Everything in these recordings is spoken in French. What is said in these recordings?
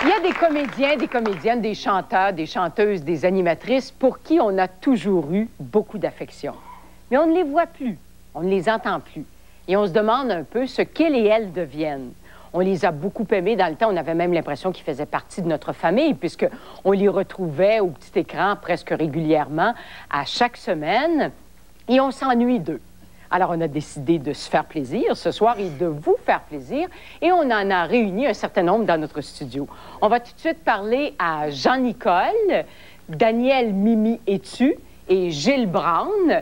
Il y a des comédiens, des comédiennes, des chanteurs, des chanteuses, des animatrices pour qui on a toujours eu beaucoup d'affection. Mais on ne les voit plus, on ne les entend plus. Et on se demande un peu ce qu'ils et elles deviennent. On les a beaucoup aimés dans le temps. On avait même l'impression qu'ils faisaient partie de notre famille, puisqu'on les retrouvait au petit écran presque régulièrement, à chaque semaine, et on s'ennuie d'eux. Alors, on a décidé de se faire plaisir ce soir et de vous faire plaisir, et on en a réuni un certain nombre dans notre studio. On va tout de suite parler à Jean-Nicole, Daniel Mimi Etu et Gilles Brown,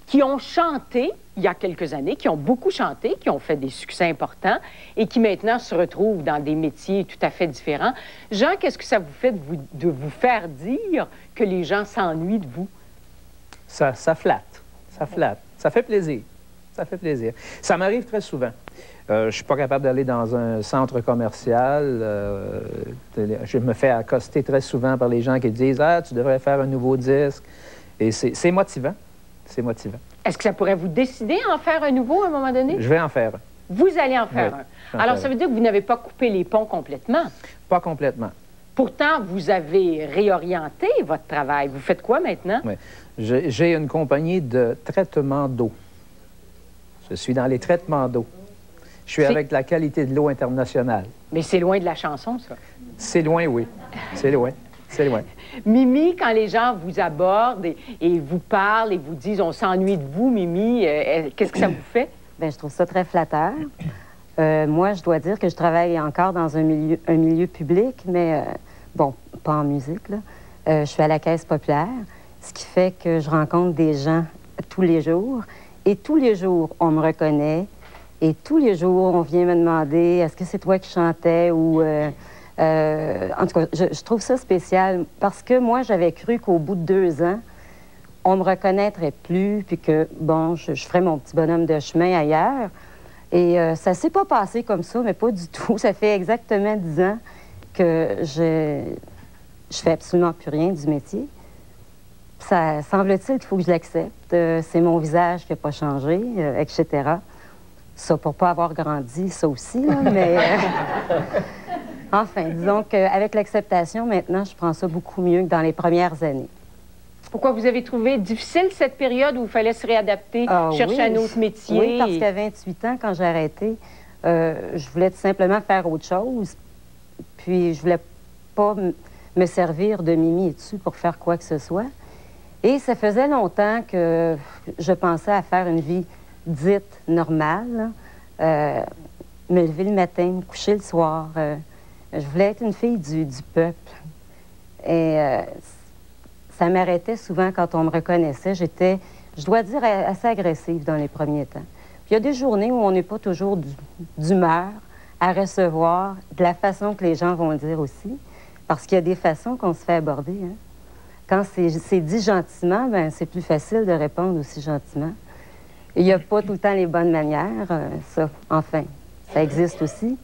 qui ont chanté il y a quelques années, qui ont beaucoup chanté, qui ont fait des succès importants et qui maintenant se retrouvent dans des métiers tout à fait différents. Jean, qu'est-ce que ça vous fait de vous faire dire que les gens s'ennuient de vous? Ça flatte, ça flatte. Ça fait plaisir. Ça fait plaisir. Ça m'arrive très souvent. Je ne suis pas capable d'aller dans un centre commercial. Je me fais accoster très souvent par les gens qui disent « Ah, tu devrais faire un nouveau disque. » Et c'est motivant. C'est motivant. Est-ce que ça pourrait vous décider à en faire un nouveau à un moment donné? Je vais en faire un. Vous allez en faire un. Alors, ça veut dire que vous n'avez pas coupé les ponts complètement? Pas complètement. Pourtant, vous avez réorienté votre travail. Vous faites quoi maintenant? Oui. J'ai une compagnie de traitement d'eau. Je suis dans les traitements d'eau. Je suis avec la qualité de l'eau internationale. Mais c'est loin de la chanson, ça. C'est loin, oui. C'est loin. C'est loin. Mimi, quand les gens vous abordent et vous parlent et vous disent « on s'ennuie de vous », Mimi, qu'est-ce que ça vous fait? Bien, je trouve ça très flatteur. Moi, je dois dire que je travaille encore dans un milieu public, mais bon, pas en musique, là. Je suis à la Caisse populaire, ce qui fait que je rencontre des gens tous les jours. Et tous les jours, on me reconnaît. Et tous les jours, on vient me demander « est-ce que c'est toi qui chantais? » ou en tout cas, je trouve ça spécial parce que moi, j'avais cru qu'au bout de 2 ans, on me reconnaîtrait plus, puis que, bon, je ferais mon petit bonhomme de chemin ailleurs. Et ça s'est pas passé comme ça, mais pas du tout. Ça fait exactement 10 ans que je fais absolument plus rien du métier. Ça semble-t-il qu'il faut que je l'accepte. C'est mon visage qui n'a pas changé, etc. Ça, pour pas avoir grandi, ça aussi, là, mais... Enfin, disons qu'avec l'acceptation, maintenant, je prends ça beaucoup mieux que dans les premières années. Pourquoi vous avez trouvé difficile cette période où il fallait se réadapter, chercher un autre métier? Oui, parce qu'à 28 ans, quand j'ai arrêté, je voulais tout simplement faire autre chose. Puis, je voulais pas me servir de Mimi Etu pour faire quoi que ce soit. Et ça faisait longtemps que je pensais à faire une vie dite normale. Me lever le matin, me coucher le soir. Je voulais être une fille du peuple. Et ça m'arrêtait souvent quand on me reconnaissait. J'étais, je dois dire, assez agressive dans les premiers temps. Puis il y a des journées où on n'est pas toujours d'humeur à recevoir, de la façon que les gens vont le dire aussi, parce qu'il y a des façons qu'on se fait aborder. Hein. Quand c'est dit gentiment, ben c'est plus facile de répondre aussi gentiment. Il n'y a pas tout le temps les bonnes manières, ça, enfin, ça existe aussi.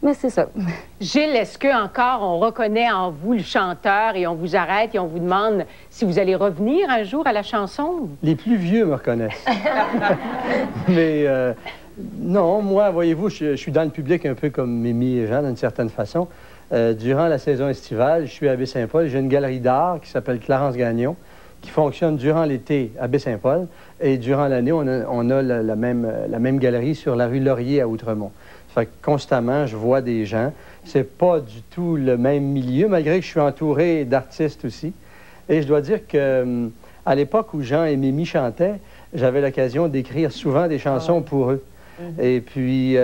Mais c'est ça. Gilles, est-ce qu'encore on reconnaît en vous le chanteur et on vous arrête et on vous demande si vous allez revenir un jour à la chanson? Les plus vieux me reconnaissent. Mais non, moi, voyez-vous, je suis dans le public un peu comme Mimi et Jean, d'une certaine façon. Durant la saison estivale, je suis à Baie-Saint-Paul. J'ai une galerie d'art qui s'appelle Clarence Gagnon, qui fonctionne durant l'été à Baie-Saint-Paul. Et durant l'année, on a la même galerie sur la rue Laurier à Outremont. Fait que constamment, je vois des gens. C'est pas du tout le même milieu, malgré que je suis entouré d'artistes aussi. Et je dois dire que à l'époque où Jean et Mimi chantaient, j'avais l'occasion d'écrire souvent des chansons pour eux. Et puis,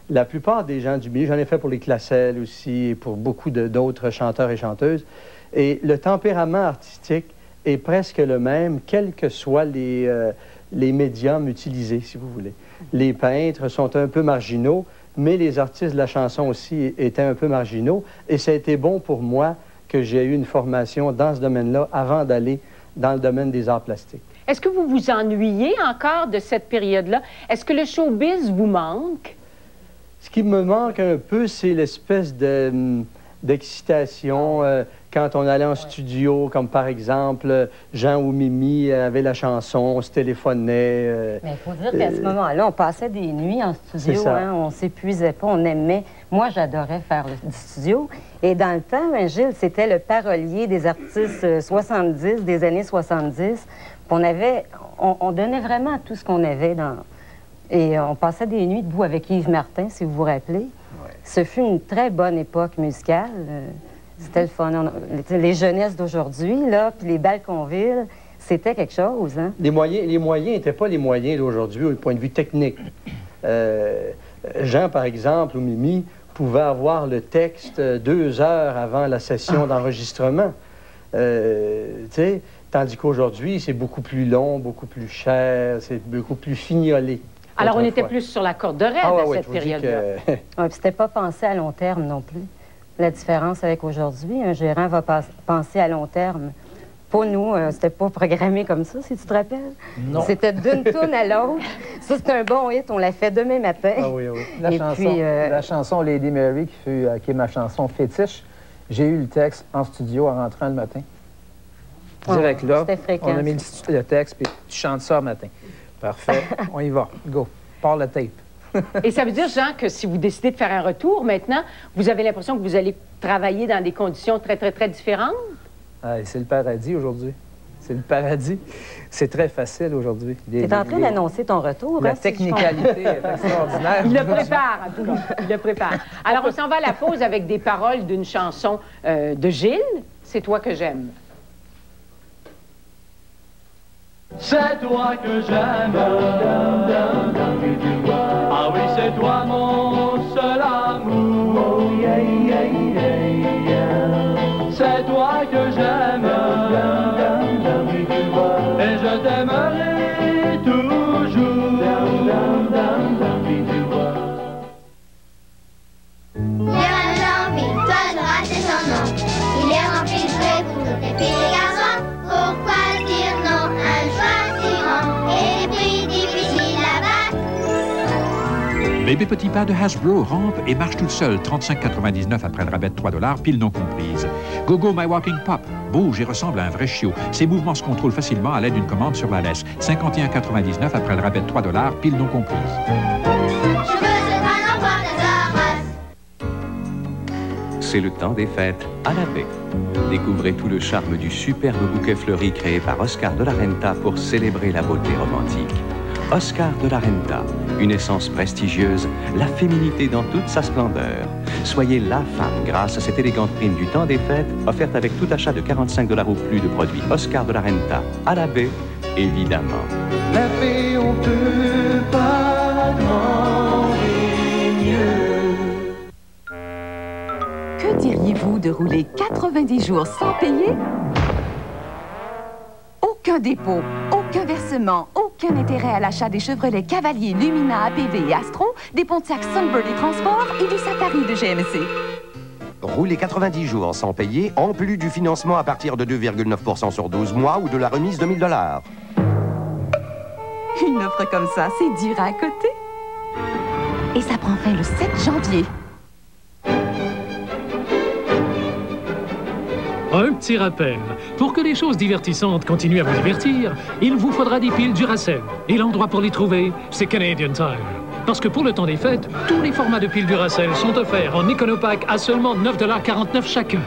la plupart des gens du milieu, j'en ai fait pour les Classelles aussi, et pour beaucoup d'autres chanteurs et chanteuses. Et le tempérament artistique est presque le même, quels que soient les médiums utilisés, si vous voulez. Les peintres sont un peu marginaux, mais les artistes de la chanson aussi étaient un peu marginaux. Et ça a été bon pour moi que j'ai eu une formation dans ce domaine-là avant d'aller dans le domaine des arts plastiques. Est-ce que vous vous ennuyez encore de cette période-là? Est-ce que le showbiz vous manque? Ce qui me manque un peu, c'est l'espèce d'excitation. quand on allait en studio, comme par exemple, Jean ou Mimi avaient la chanson, on se téléphonait. Mais il faut dire qu'à ce moment-là, on passait des nuits en studio, hein, on s'épuisait pas, on aimait. Moi, j'adorais faire du studio. Et dans le temps, ben, Gilles, c'était le parolier des artistes 70, des années 70. On donnait vraiment tout ce qu'on avait dans... Et on passait des nuits debout avec Yves Martin, si vous vous rappelez. Ouais. Ce fut une très bonne époque musicale. C'était le fun. Les jeunesses d'aujourd'hui, là, puis les Balconville, c'était quelque chose, hein? Les moyens n'étaient pas les moyens d'aujourd'hui au point de vue technique. Jean, par exemple, ou Mimi, pouvaient avoir le texte 2 heures avant la session d'enregistrement. Tandis qu'aujourd'hui, c'est beaucoup plus long, beaucoup plus cher, c'est beaucoup plus fignolé. Alors, on était plus sur la corde de raide à cette période-là. Oui, puis c'était pas pensé à long terme non plus. La différence avec aujourd'hui, un gérant va penser à long terme. Pour nous, c'était pas programmé comme ça, si tu te rappelles. Non. C'était d'une tourne à l'autre. Ça, c'est un bon hit, on l'a fait demain matin. Ah oui, oui. La chanson Lady Mary, qui est ma chanson fétiche, j'ai eu le texte en studio en rentrant le matin. Direct là, on a mis le texte, puis tu chantes ça le matin. Parfait, on y va, go, part le tape. Et ça veut dire, Jean, que si vous décidez de faire un retour maintenant, vous avez l'impression que vous allez travailler dans des conditions très, très, très différentes? Ah, c'est le paradis aujourd'hui. C'est le paradis. C'est très facile aujourd'hui. Tu es en train d'annoncer ton retour. La technicalité est extraordinaire. Il le prépare, en tout cas. Il le prépare. Alors, on s'en va à la pause avec des paroles d'une chanson de Gilles. C'est toi que j'aime. C'est toi que j'aime. Ah oui, c'est toi mon seul amour. C'est toi que j'aime. Et je t'aimerai toujours. Il est rempli de jouets pour toutes les filles et garçons. Pourquoi dire non à un choix si grand et des prix difficiles à battre? Bébé Petit Pas de Hasbro rampe et marche toute seule, 35,99 après le rabais de $3, pile non comprise. Gogo My Walking Pop bouge et ressemble à un vrai chiot. Ses mouvements se contrôlent facilement à l'aide d'une commande sur la laisse, 51,99 après le rabais de $3, pile non comprise. C'est le temps des fêtes à la baie. Découvrez tout le charme du superbe bouquet fleuri créé par Oscar de la Renta pour célébrer la beauté romantique. Oscar de la Renta, une essence prestigieuse, la féminité dans toute sa splendeur. Soyez la femme grâce à cette élégante prime du temps des fêtes, offerte avec tout achat de $45 ou plus de produits Oscar de la Renta. À la baie, évidemment. La baie, on peut pas demander mieux. Que diriez-vous de rouler 90 jours sans payer? Aucun dépôt, aucun versement, aucun intérêt à l'achat des Chevrolet Cavalier, Lumina, APV et Astro, des Pontiac Sunbird et Transport et du Safari de GMC. Roulez 90 jours sans payer, en plus du financement à partir de 2,9% sur 12 mois ou de la remise de $1000. Une offre comme ça, c'est dur à côté. Et ça prend fin le 7 janvier. Un petit rappel. Pour que les choses divertissantes continuent à vous divertir, il vous faudra des piles Duracell. Et l'endroit pour les trouver, c'est Canadian Tire. Parce que pour le temps des fêtes, tous les formats de piles Duracell sont offerts en Econopack à seulement $9,49 chacun.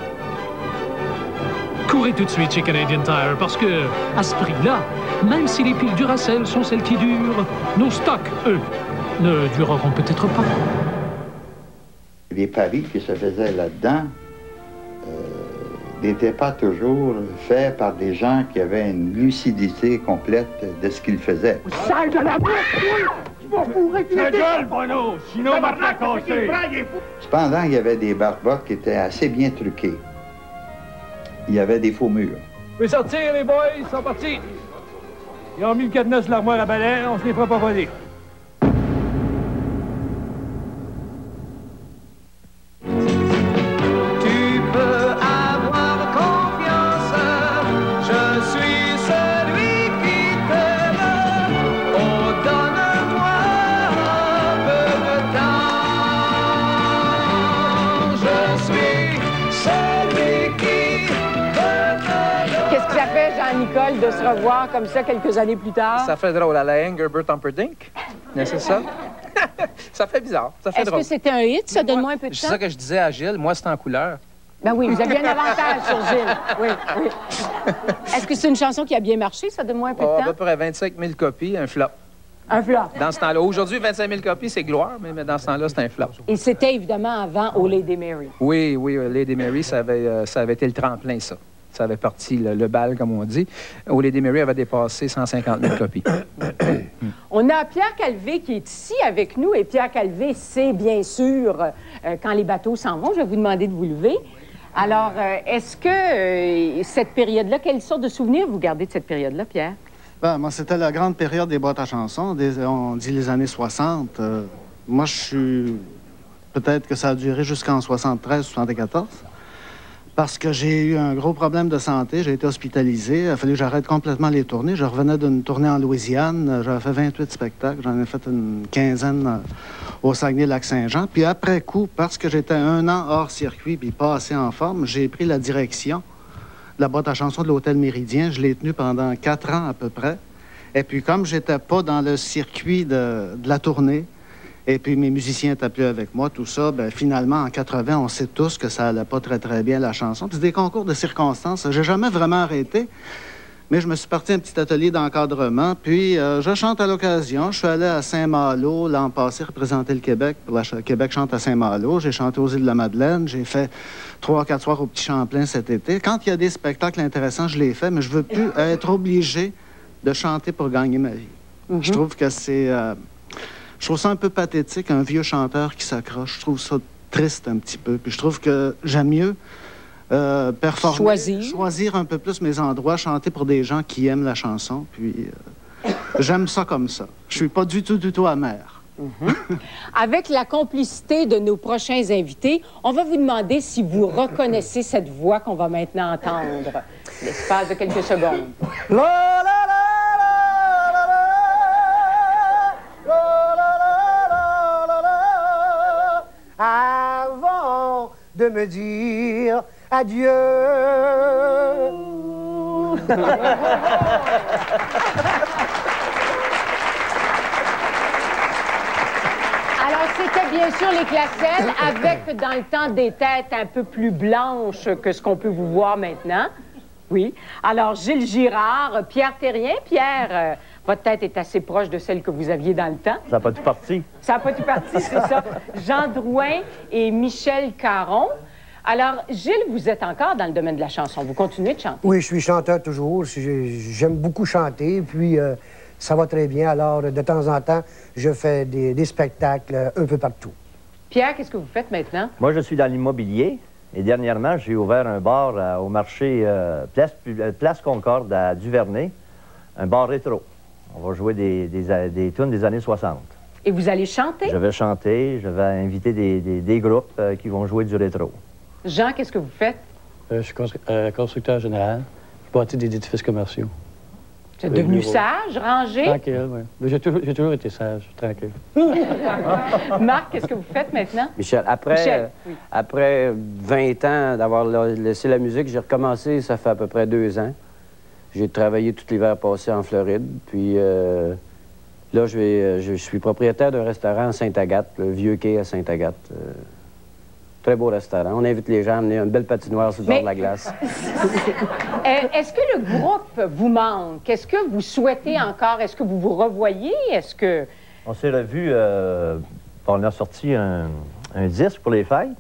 Courez tout de suite chez Canadian Tire parce que, à ce prix-là, même si les piles Duracell sont celles qui durent, nos stocks, eux, ne dureront peut-être pas. Les paris qui se faisaient là-dedans n'étaient pas toujours faits par des gens qui avaient une lucidité complète de ce qu'ils faisaient. Sale de la bouche! Tu vas fourrer ta gueule, Bruno! Sinon, on va te la casser! Cependant, il y avait des barbottes qui étaient assez bien truquées. Il y avait des faux murs. Vous pouvez sortir, les boys, ils sont partis. Ils ont mis le cadenas sur l'armoire à balai, on se les fera pas voler. Jean-Nicole, de se revoir comme ça quelques années plus tard? Ça fait drôle, à la Engelbert Humperdinck. C'est ça? Ça fait bizarre, ça fait drôle. Est-ce que c'était un hit, ça? Donne-moi un peu de temps. C'est ça que je disais à Gilles, moi, c'est en couleur. Ben oui, vous aviez un avantage sur Gilles. Oui, oui. Est-ce que c'est une chanson qui a bien marché? Ça donne-moi un peu de temps. À peu près 25 000 copies, un flop. Un flop. Dans ce temps-là. Aujourd'hui, 25 000 copies, c'est gloire, mais dans ce temps-là, c'est un flop. Et c'était évidemment avant Oh Lady Mary. Oui, oui, Lady Mary, ça avait été le tremplin, ça. Ça avait parti le bal, comme on dit. Oh Lady Mary avait dépassé 150 000 copies. On a Pierre Calvé qui est ici avec nous. Et Pierre Calvé, c'est bien sûr quand les bateaux s'en vont. Je vais vous demander de vous lever. Alors, est-ce que cette période-là, quelle sorte de souvenirs vous gardez de cette période-là, Pierre? Ben, moi, c'était la grande période des boîtes à chansons. On dit les années 60. Moi, je suis... Peut-être que ça a duré jusqu'en 73, 74. Parce que j'ai eu un gros problème de santé. J'ai été hospitalisé. Il a fallu que j'arrête complètement les tournées. Je revenais d'une tournée en Louisiane. J'avais fait 28 spectacles. J'en ai fait une quinzaine au Saguenay-Lac-Saint-Jean. Puis après coup, parce que j'étais un an hors circuit puis pas assez en forme, j'ai pris la direction de la boîte à chansons de l'Hôtel Méridien. Je l'ai tenue pendant 4 ans à peu près. Et puis comme j'étais pas dans le circuit de la tournée, et puis mes musiciens étaient plus avec moi, tout ça, bien, finalement, en 80, on sait tous que ça allait pas très, très bien, la chanson. Puis c'est des concours de circonstances. J'ai jamais vraiment arrêté, mais je me suis parti à un petit atelier d'encadrement, puis je chante à l'occasion. Je suis allé à Saint-Malo l'an passé représenter le Québec. Québec chante à Saint-Malo. J'ai chanté aux Îles-de-la-Madeleine. J'ai fait 3 ou 4 soirs au Petit Champlain cet été. Quand il y a des spectacles intéressants, je les fais, mais je veux plus être obligé de chanter pour gagner ma vie. Je trouve que c'est... je trouve ça un peu pathétique, un vieux chanteur qui s'accroche. Je trouve ça triste un petit peu. Puis je trouve que j'aime mieux performer, choisir un peu plus mes endroits, chanter pour des gens qui aiment la chanson. Puis j'aime ça comme ça. Je suis pas du tout amer. Avec la complicité de nos prochains invités, on va vous demander si vous reconnaissez cette voix qu'on va maintenant entendre. L'espace de quelques secondes. Avant de me dire adieu. Alors, c'était bien sûr les Classelles, avec dans le temps des têtes un peu plus blanches que ce qu'on peut vous voir maintenant. Oui. Alors, Gilles Girard, Pierre Terrien. Pierre, votre tête est assez proche de celle que vous aviez dans le temps. Ça n'a pas tout parti. Ça n'a pas tout parti, c'est ça. Jean Drouin et Michel Caron. Alors, Gilles, vous êtes encore dans le domaine de la chanson. Vous continuez de chanter? Oui, je suis chanteur toujours. J'aime beaucoup chanter, puis ça va très bien. Alors, de temps en temps, je fais des spectacles un peu partout. Pierre, qu'est-ce que vous faites maintenant? Moi, je suis dans l'immobilier. Et dernièrement, j'ai ouvert un bar au marché Place Concorde à Duvernay, un bar rétro. On va jouer des tunes des années 60. Et vous allez chanter? Je vais chanter, je vais inviter des groupes qui vont jouer du rétro. Jean, qu'est-ce que vous faites? Je suis constructeur général. Je bâtis des édifices commerciaux. Vous êtes devenu sage, rangé? Tranquille, oui. J'ai toujours été sage, tranquille. Marc, qu'est-ce que vous faites maintenant? Michel, après 20 ans d'avoir laissé la musique, j'ai recommencé, ça fait à peu près 2 ans. J'ai travaillé tout l'hiver passé en Floride, puis là, je suis propriétaire d'un restaurant à Sainte-Agathe, le Vieux Quai à Sainte-Agathe. Très beau restaurant. On invite les gens à amener une belle patinoire sur le bord de la glace. Est-ce que le groupe vous manque? Est-ce que vous souhaitez encore? Est-ce que vous vous revoyez? Est-ce que... On s'est revus, on a sorti un disque pour les fêtes.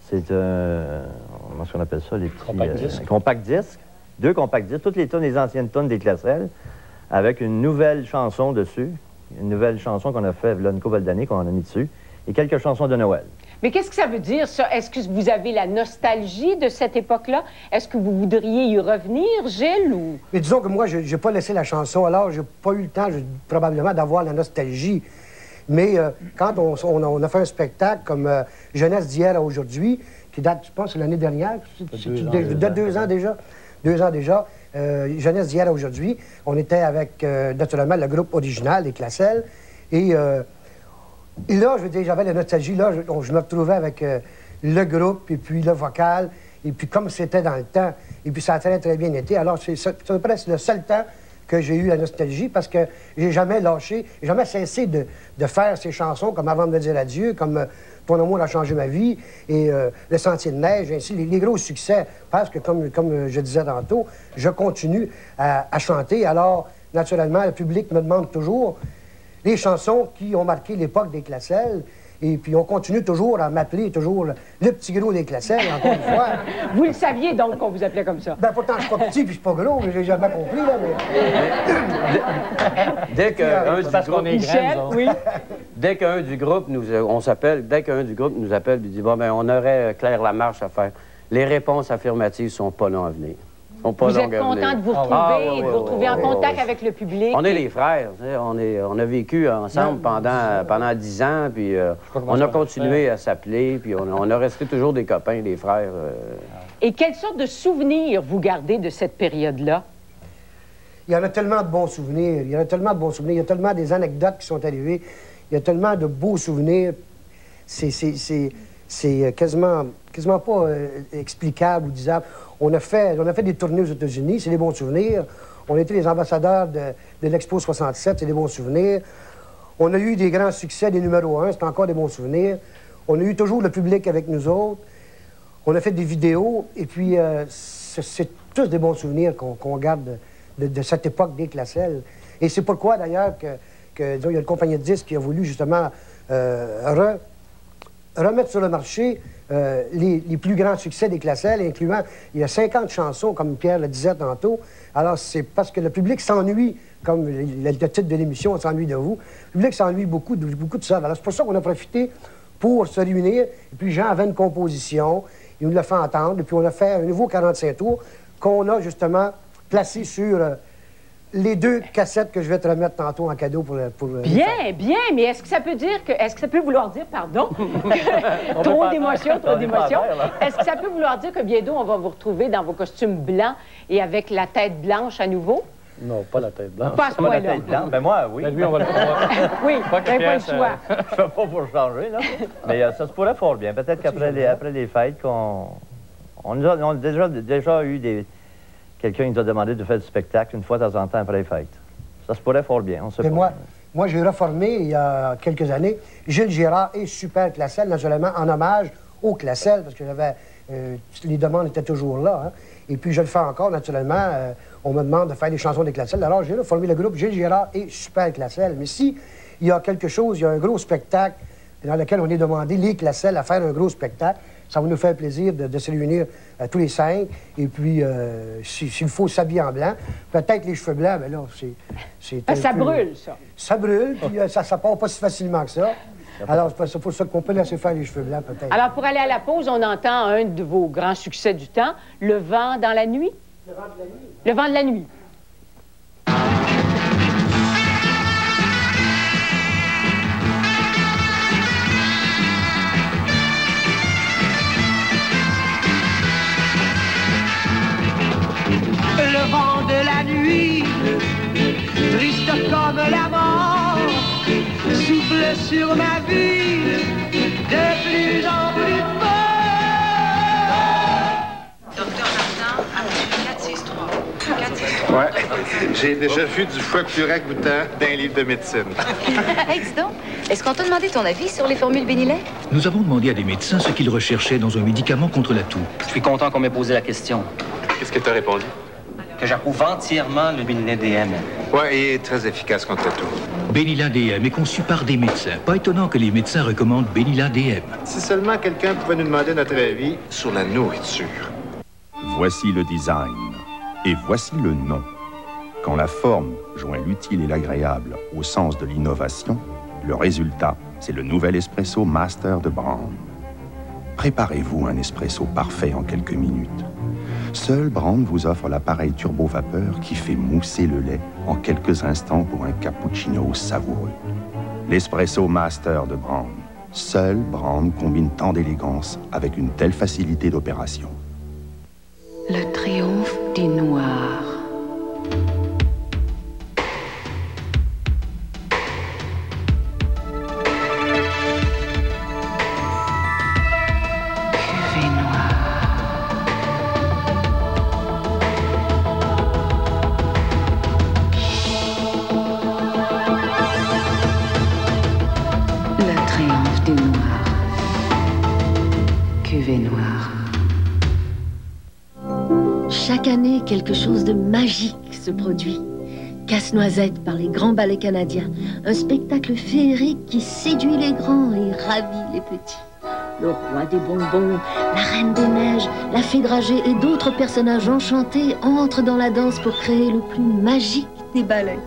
C'est un... Comment est-ce qu'on appelle ça? Les petits... Compact disque. Compact disque. 2 compact disques. Toutes les tunes, les anciennes tunes des Classelles, avec une nouvelle chanson dessus. Une nouvelle chanson qu'on a fait là, une couple d'années, qu'on a mis dessus. Et quelques chansons de Noël. Mais qu'est-ce que ça veut dire, ça? Est-ce que vous avez la nostalgie de cette époque-là? Est-ce que vous voudriez y revenir, Gilles, ou... Mais disons que moi, je n'ai pas laissé la chanson, alors j'ai pas eu le temps, probablement, d'avoir la nostalgie. Mais quand on a fait un spectacle comme Jeunesse d'hier à aujourd'hui, qui date, je pense, l'année dernière, de 2 ans déjà, 2 ans déjà, Jeunesse d'hier à aujourd'hui, on était avec, naturellement, le groupe original, les Classelles, et là, je veux dire, j'avais la nostalgie, là, je me retrouvais avec le groupe, et puis le vocal, Et puis comme c'était dans le temps, et puis ça a très, très bien été, alors c'est presque le seul temps que j'ai eu la nostalgie parce que j'ai jamais lâché, jamais cessé de faire ces chansons comme Avant de me dire adieu, comme Ton amour a changé ma vie et Le Sentier de neige, ainsi, les gros succès. Parce que comme je disais tantôt, je continue à chanter. Alors, naturellement, le public me demande toujours les chansons qui ont marqué l'époque des Classelles. Et puis, on continue toujours à m'appeler toujours le petit gros des Classelles, encore une fois. Vous le saviez, donc, qu'on vous appelait comme ça? Ben, pourtant, je suis pas petit puis je suis pas gros, mais j'ai jamais compris, là, mais... Dès qu'un du groupe... Michel, oui. Dès qu'un du groupe nous appelle, il dit, bon, ben, on aurait Claire Lamarche à faire. Les réponses affirmatives sont pas longues à venir. Vous êtes content de vous retrouver, de vous retrouver en contact avec le public? On est les frères. On a vécu ensemble pendant 10 ans, puis on a continué à s'appeler, puis on a resté toujours des copains, des frères. Et quelle sorte de souvenirs vous gardez de cette période-là? Il y en a tellement de bons souvenirs. Il y en a tellement de bons souvenirs. Il y a tellement des anecdotes qui sont arrivées. Il y a tellement de beaux souvenirs. C'est quasiment pas explicable ou disable. On a fait des tournées aux États-Unis, c'est des bons souvenirs. On a été les ambassadeurs de l'Expo 67, c'est des bons souvenirs. On a eu des grands succès, des numéros 1, c'est encore des bons souvenirs. On a eu toujours le public avec nous autres. On a fait des vidéos, et puis c'est tous des bons souvenirs qu'on garde de cette époque des Classelles. Et c'est pourquoi, d'ailleurs, il y a une compagnie de disques qui a voulu, justement, remettre sur le marché les plus grands succès des Classelles, incluant, il y a 50 chansons, comme Pierre le disait tantôt. Alors, c'est parce que le public s'ennuie, comme le titre de l'émission, on s'ennuie de vous. Le public s'ennuie beaucoup de ça. Alors, c'est pour ça qu'on a profité pour se réunir. Et puis, Jean avait une composition, il nous l'a fait entendre, et puis on a fait un nouveau 45 tours qu'on a, justement, placé sur... les 2 cassettes que je vais te remettre tantôt en cadeau pour Bien, mais est-ce que ça peut dire que... Est-ce que ça peut vouloir dire, pardon, trop d'émotions. Est-ce que ça peut vouloir dire que bientôt, on va vous retrouver dans vos costumes blancs et avec la tête blanche à nouveau? Non, pas la tête blanche. Pas à ce point-là. Ben moi, oui. Ben lui, on va le faire. Oui, pas le choix. Je fais pas pour changer, là. Mais ça se pourrait fort bien. Peut-être qu'après les fêtes, on a déjà eu quelqu'un qui nous a demandé de faire du spectacle une fois de temps en temps après les fêtes. Ça se pourrait fort bien, on sait pas. Moi, j'ai reformé, il y a quelques années, Gilles Girard et Super Classelles, naturellement, en hommage aux Classelles, parce que les demandes étaient toujours là. Hein. Et puis, je le fais encore, naturellement. On me demande de faire des chansons des Classelles. Alors, j'ai reformé le groupe Gilles Girard et Super Classelles. Mais si il y a quelque chose, il y a un gros spectacle dans lequel on est demandé, les Classelles, à faire un gros spectacle, ça va nous faire plaisir de se réunir tous les 5. Et puis, s'il faut s'habiller en blanc, peut-être les cheveux blancs, mais là, c'est... Ça brûle, ça. Ça brûle, puis ça part pas si facilement que ça. Alors, c'est pour ça qu'on peut laisser faire les cheveux blancs, peut-être. Alors, pour aller à la pause, on entend un de vos grands succès du temps, Le vent dans la nuit. Le vent de la nuit. Le vent de la nuit. Le vent de la nuit, triste comme la mort, souffle sur ma vie de plus en plus fort. Docteur Martin, appelez 463. 463. Ouais, j'ai déjà vu du foie purée goûtant d'un livre de médecine. Hey, dis donc, est-ce qu'on t'a demandé ton avis sur les formules Bénilet? Nous avons demandé à des médecins ce qu'ils recherchaient dans un médicament contre la toux. Je suis content qu'on m'ait posé la question. Qu'est-ce que tu as répondu? Que j'approuve entièrement le Bénilet DM. Ouais, il est très efficace contre la toux. Bénilat DM est conçu par des médecins. Pas étonnant que les médecins recommandent Bénilat DM. Si seulement quelqu'un pouvait nous demander notre avis sur la nourriture. Voici le design. Et voici le nom. Quand la forme joint l'utile et l'agréable au sens de l'innovation, le résultat, c'est le nouvel espresso Master de Brown. Préparez-vous un espresso parfait en quelques minutes. Seul Brown vous offre l'appareil turbo-vapeur qui fait mousser le lait en quelques instants pour un cappuccino savoureux. L'espresso Master de Brown. Seul Brown combine tant d'élégance avec une telle facilité d'opération. Le triomphe du noir. Cuvée noire. Cuvée noire. Chaque année, quelque chose de magique se produit. Casse-Noisette par les grands ballets canadiens. Un spectacle féerique qui séduit les grands et ravit les petits. Le roi des bonbons, la reine des neiges, la fée dragée et d'autres personnages enchantés entrent dans la danse pour créer le plus magique des ballets.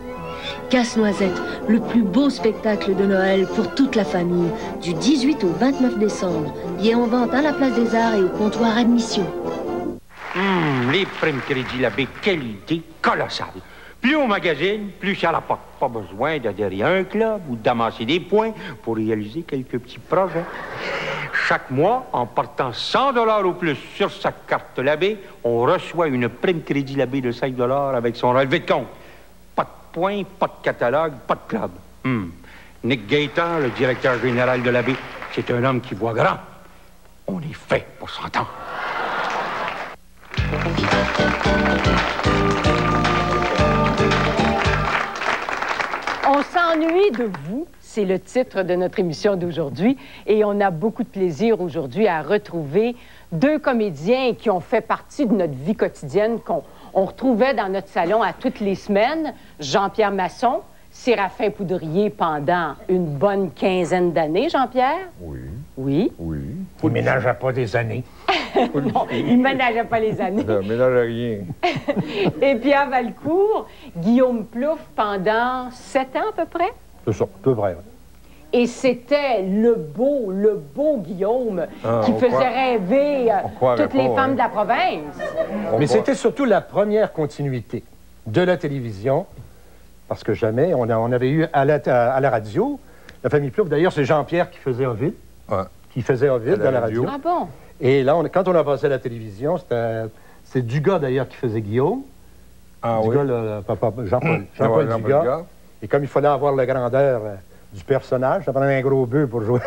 Casse-Noisette, le plus beau spectacle de Noël pour toute la famille, du 18 au 29 décembre. Billets en vente à la Place des Arts et au comptoir admission. Les primes Crédit Labbé, quelle idée colossale! Plus on magasine, plus ça rapporte. Pas besoin d'adhérer à un club ou d'amasser des points pour réaliser quelques petits projets. Chaque mois, en portant 100 $ ou plus sur sa carte Labbé, on reçoit une prime Crédit Labbé de 5 $ avec son relevé de compte. Pas de points, pas de catalogue, pas de club. Nick Gaétan, le directeur général de Labbé, c'est un homme qui voit grand. On est fait pour s'entendre. On s'ennuie de vous, c'est le titre de notre émission d'aujourd'hui. Et on a beaucoup de plaisir aujourd'hui à retrouver deux comédiens qui ont fait partie de notre vie quotidienne, qu'on retrouvait dans notre salon à toutes les semaines. Jean-Pierre Masson, Séraphin Poudrier pendant une bonne quinzaine d'années, Jean-Pierre? Oui. Oui? Oui. Il ménageait pas des années. Non, il ne ménageait pas les années. Non, ménage rien. Et Pierre Valcourt, Guillaume Plouffe pendant 7 ans à peu près? C'est ça, à peu près. Et c'était le beau Guillaume qui faisait rêver toutes les femmes de la province. Mais c'était surtout la première continuité de la télévision, parce que jamais, on avait eu à la radio, la famille Plouffe, d'ailleurs, c'est Jean-Pierre qui faisait Ovid, qui faisait Ovid dans la radio. Ah bon? Et là, quand on a passé à la télévision, c'est Dugas, d'ailleurs, qui faisait Guillaume. Ah Dugas, oui? le papa, Jean-Paul Dugas. Et comme il fallait avoir la grandeur du personnage, ça prenait un gros bœuf pour jouer,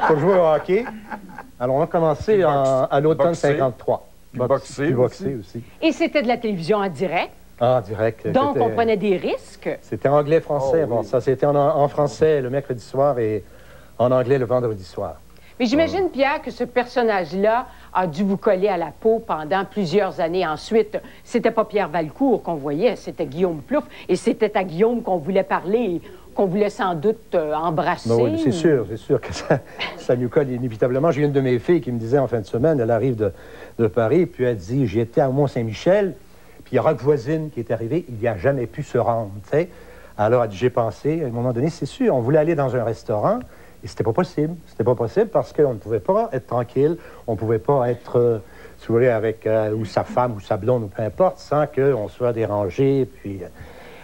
pour jouer au hockey. Alors, on a commencé à l'automne 53. Boxer aussi. Et c'était de la télévision en direct. En direct. Donc, on prenait des risques. C'était anglais-français. Bon, ça, c'était en français le mercredi soir et en anglais le vendredi soir. Mais j'imagine, Pierre, que ce personnage-là a dû vous coller à la peau pendant plusieurs années. Ensuite, c'était pas Pierre Valcourt qu'on voyait, c'était Guillaume Plouffe. Et c'était à Guillaume qu'on voulait parler, qu'on voulait sans doute embrasser. Ben oui, c'est sûr que ça nous colle inévitablement. J'ai une de mes filles qui me disait en fin de semaine, elle arrive de Paris, puis elle dit, j'étais à Mont-Saint-Michel, puis il y a Rock Voisine qui est arrivé, il n'y a jamais pu se rendre, tu sais. Alors, elle dit, j'ai pensé, à un moment donné, c'est sûr, on voulait aller dans un restaurant, et c'était pas possible. C'était pas possible parce qu'on ne pouvait pas être tranquille, on ne pouvait pas être, si vous voulez, avec ou sa femme ou sa blonde, ou peu importe, sans qu'on soit dérangé, puis...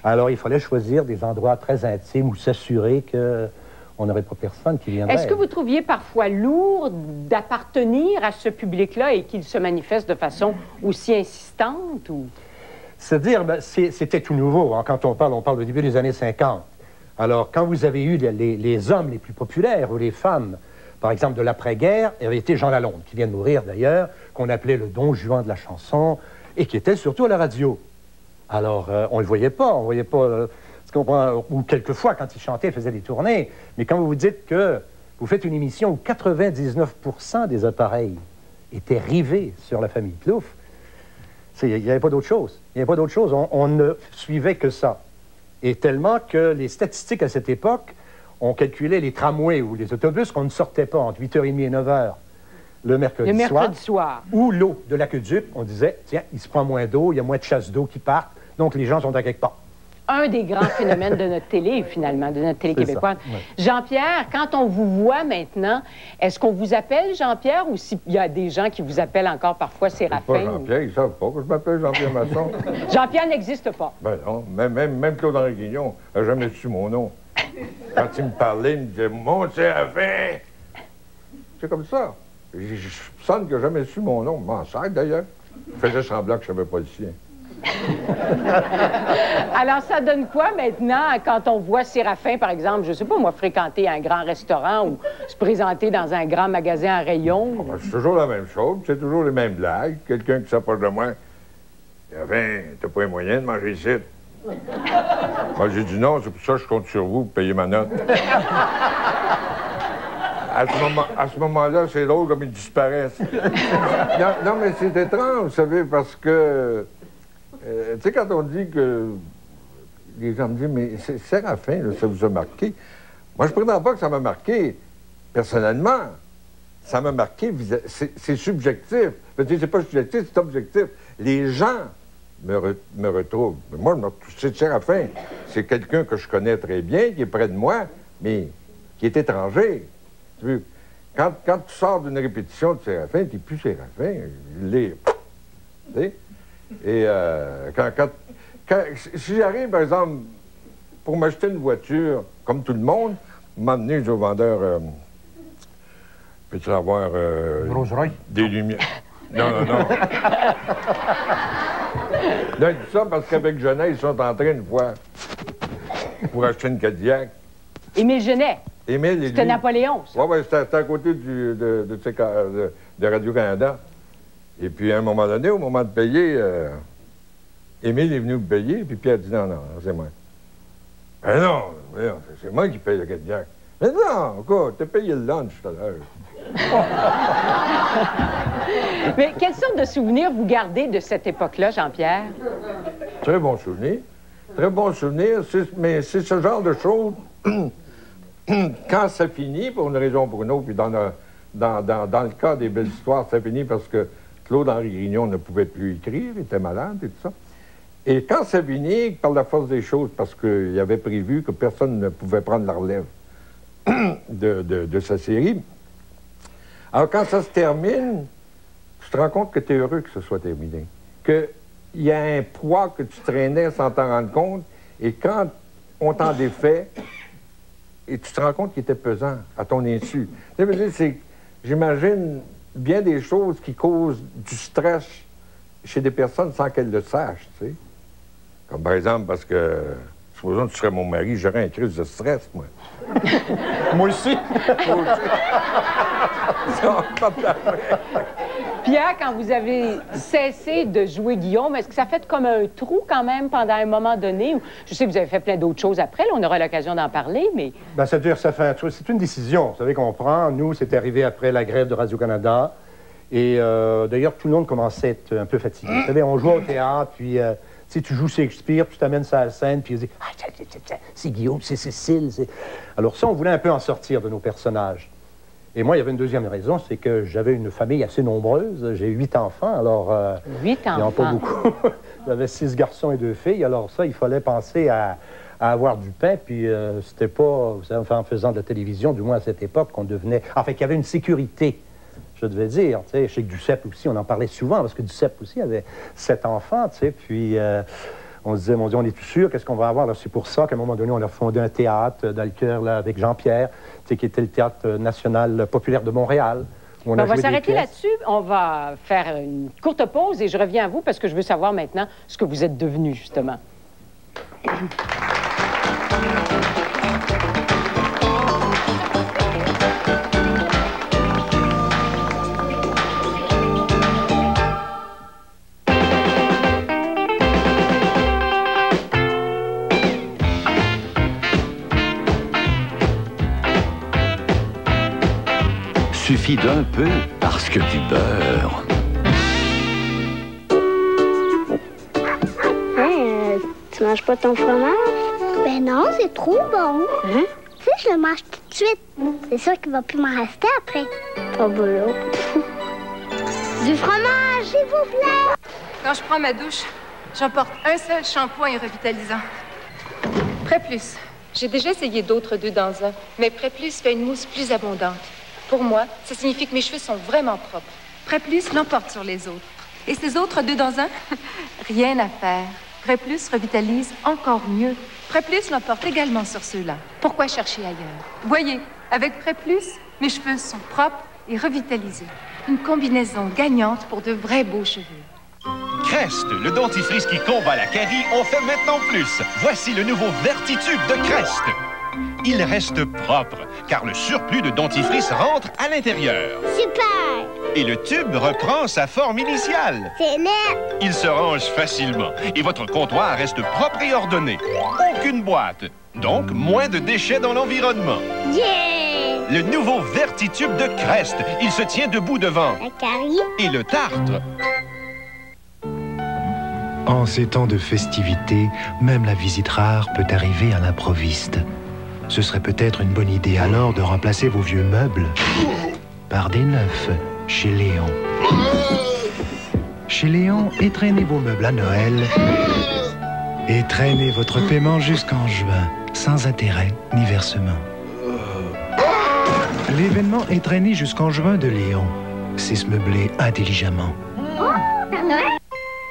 alors, il fallait choisir des endroits très intimes où s'assurer qu'on n'aurait pas personne qui viendrait. Est-ce que vous trouviez parfois lourd d'appartenir à ce public-là et qu'il se manifeste de façon aussi insistante? Ou... C'est-à-dire, ben, c'était tout nouveau. Hein. Quand on parle au début des années 50. Alors, quand vous avez eu les hommes les plus populaires ou les femmes, par exemple, de l'après-guerre, il y avait été Jean Lalonde, qui vient de mourir d'ailleurs, qu'on appelait le Don Juan de la chanson, et qui était surtout à la radio. Alors, on ne le voyait pas, ou quelquefois, quand il chantait, il faisait des tournées. Mais quand vous vous dites que vous faites une émission où 99% des appareils étaient rivés sur la famille Plouffe, il n'y avait pas d'autre chose. Il n'y avait pas d'autre chose. On ne suivait que ça. Et tellement que les statistiques à cette époque, on calculait les tramways ou les autobus qu'on ne sortait pas entre 8h30 et 9h le mercredi soir. Ou l'eau de l'aqueduc, on disait, tiens, il se prend moins d'eau, il y a moins de chasse d'eau qui partent, donc les gens sont à quelque part. Un des grands phénomènes de notre télé, finalement, de notre télé québécoise. Ouais. Jean-Pierre, quand on vous voit maintenant, est-ce qu'on vous appelle Jean-Pierre ou s'il y a des gens qui vous appellent encore parfois Séraphin? Pas Jean-Pierre, ils ne savent pas que je m'appelle Jean-Pierre Masson. Jean-Pierre n'existe pas. Ben non, même Claude-Henri Guignon n'a jamais su mon nom. Quand il me parlait, il me disait « Mon Séraphin! » C'est comme ça. Je sens qu'il n'a jamais su mon nom. M'en sert d'ailleurs. Il faisait semblant que je ne savais pas le sien. Alors, ça donne quoi maintenant quand on voit Séraphin, par exemple, je sais pas, moi, fréquenter un grand restaurant ou se présenter dans un grand magasin à rayon? Ben, c'est toujours la même chose, c'est toujours les mêmes blagues. Quelqu'un qui s'approche de moi, Séraphin, t'as pas les moyens de manger ici? Moi, j'ai dit non, c'est pour ça que je compte sur vous pour payer ma note. À ce moment-là, c'est drôle comme ils disparaissent. non, mais c'est étrange, vous savez, parce que... tu sais, quand on dit que... Les gens me disent, mais Séraphin, là, ça vous a marqué. Moi, je ne prétends pas que ça m'a marqué personnellement. Ça m'a marqué, c'est subjectif. C'est pas subjectif, c'est objectif. Les gens me retrouvent. Moi, c'est Séraphin. C'est quelqu'un que je connais très bien, qui est près de moi, mais qui est étranger. Tu veux, quand tu sors d'une répétition de Séraphin, tu n'es plus Séraphin. Il est... Tu sais? Et si j'arrive, par exemple, pour m'acheter une voiture, comme tout le monde, m'emmener au vendeur... peux-tu avoir... des lumières? Non. Non, il dit ça parce qu'avec Genet, ils sont entrés une fois pour acheter une Cadillac. Émile Genet. Émile, c'était Napoléon, ça. Oui, c'était à côté de Radio-Canada. Et puis, à un moment donné, au moment de payer, Émile est venu me payer, puis Pierre dit non, c'est moi. Ben non, c'est moi qui paye le Cadillac. Mais non, quoi, t'as payé le lunch tout à l'heure. Mais quelle sorte de souvenirs vous gardez de cette époque-là, Jean-Pierre? Très bon souvenir. Très bon souvenir, mais c'est ce genre de choses, quand ça finit, pour une raison ou pour une autre, puis dans le cas des belles histoires, ça finit parce que Claude-Henri Grignon ne pouvait plus écrire, il était malade et tout ça. Et quand ça finit, par la force des choses, parce qu'il avait prévu que personne ne pouvait prendre la relève de sa série, alors quand ça se termine, tu te rends compte que tu es heureux que ce soit terminé. Qu'il y a un poids que tu traînais sans t'en rendre compte, et quand on t'en défait, et tu te rends compte qu'il était pesant à ton insu. J'imagine bien des choses qui causent du stress chez des personnes sans qu'elles le sachent, tu sais. Comme par exemple, parce que, supposons que tu serais mon mari, j'aurais un crise de stress, moi. Moi aussi. Pierre, quand vous avez cessé de jouer Guillaume, est-ce que ça fait comme un trou quand même pendant un moment donné? Je sais que vous avez fait plein d'autres choses après, là, on aura l'occasion d'en parler, mais... Ben, ça veut dire que ça fait un trou. C'est une décision, vous savez, qu'on prend. Nous, c'est arrivé après la grève de Radio-Canada. Et d'ailleurs, tout le monde commençait à être un peu fatigué. Vous savez, on jouait au théâtre, puis... tu joues Shakespeare, tu t'amènes ça à la scène, puis tu dis « Ah, c'est Guillaume, c'est Cécile, c'est... » Alors ça, on voulait un peu en sortir de nos personnages. Et moi, il y avait une deuxième raison, c'est que j'avais une famille assez nombreuse. J'ai 8 enfants, alors... 8 enfants? Il n'y en a pas beaucoup. J'avais 6 garçons et 2 filles, alors ça, il fallait penser à avoir du pain, puis c'était pas... Vous savez, enfin, en faisant de la télévision, du moins à cette époque, qu'on devenait... Enfin, qu'il y avait une sécurité, je devais dire. Tu sais, chez Duceppe aussi, on en parlait souvent, parce que Duceppe aussi avait 7 enfants, tu sais, puis... on se disait, mon Dieu, on est tout sûr, qu'est-ce qu'on va avoir? C'est pour ça qu'à un moment donné, on a fondé un théâtre dans le cœur, là, avec Jean-Pierre, qui était le Théâtre national populaire de Montréal. On va s'arrêter là-dessus. On va faire une courte pause et je reviens à vous parce que je veux savoir maintenant ce que vous êtes devenu, justement. Suffit d'un peu parce que du beurre. Tu manges pas ton fromage? Ben non, c'est trop bon. Hein? Tu sais, je le mange tout de suite. C'est sûr qu'il va plus m'en rester après. Pas boulot. Du fromage, s'il vous plaît! Quand je prends ma douche, j'emporte un seul shampoing revitalisant. Préplus. J'ai déjà essayé d'autres 2 dans 1, mais Préplus fait une mousse plus abondante. Pour moi, ça signifie que mes cheveux sont vraiment propres. Préplus l'emporte sur les autres. Et ces autres 2 dans 1? Rien à faire. Préplus revitalise encore mieux. Préplus l'emporte également sur ceux-là. Pourquoi chercher ailleurs? Voyez, avec Préplus, mes cheveux sont propres et revitalisés. Une combinaison gagnante pour de vrais beaux cheveux. Crest, le dentifrice qui combat la carie, en fait maintenant plus. Voici le nouveau Vertitube de Crest. Il reste propre, car le surplus de dentifrice rentre à l'intérieur. Super! Et le tube reprend sa forme initiale. C'est net! Il se range facilement, et votre comptoir reste propre et ordonné. Aucune boîte, donc moins de déchets dans l'environnement. Yeah! le nouveau Vertitube de Crest. Il se tient debout devant. La carie. Et le tartre. En ces temps de festivités, même la visite rare peut arriver à l'improviste. Ce serait peut-être une bonne idée alors de remplacer vos vieux meubles par des neufs chez Léon. Chez Léon, étraînez vos meubles à Noël et traînez votre paiement jusqu'en juin, sans intérêt ni versement. L'événement est traîné jusqu'en juin de Léon. C'est se meubler intelligemment.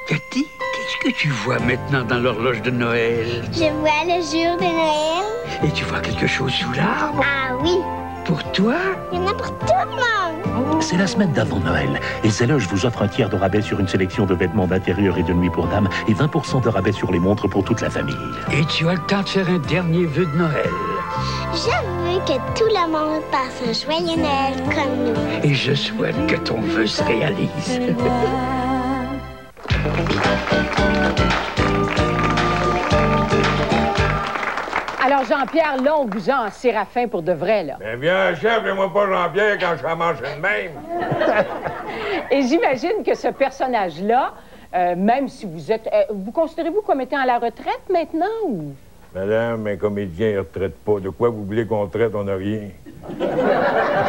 Cathy, qu'est-ce que tu vois maintenant dans l'horloge de Noël? Je vois le jour de Noël. Et tu vois quelque chose sous l'arbre? Ah oui. Pour toi? Il y en a pour tout le monde. C'est la semaine d'avant Noël. Et Zèloge vous offre un tiers de rabais sur une sélection de vêtements d'intérieur et de nuit pour dames et 20% de rabais sur les montres pour toute la famille. Et tu as le temps de faire un dernier vœu de Noël. Je veux que tout le monde passe un joyeux Noël comme nous. Et je souhaite que ton vœu se réalise. Alors, Jean-Pierre, là, on vous a en séraphin pour de vrai, là. Ben bien, chef, fais-moi pas Jean-Pierre quand je suis à manger de même. Et j'imagine que ce personnage-là, même si vous êtes... vous considérez-vous comme étant à la retraite maintenant, ou... Madame, un comédien, il ne retraite pas. De quoi vous voulez qu'on traite? On n'a rien.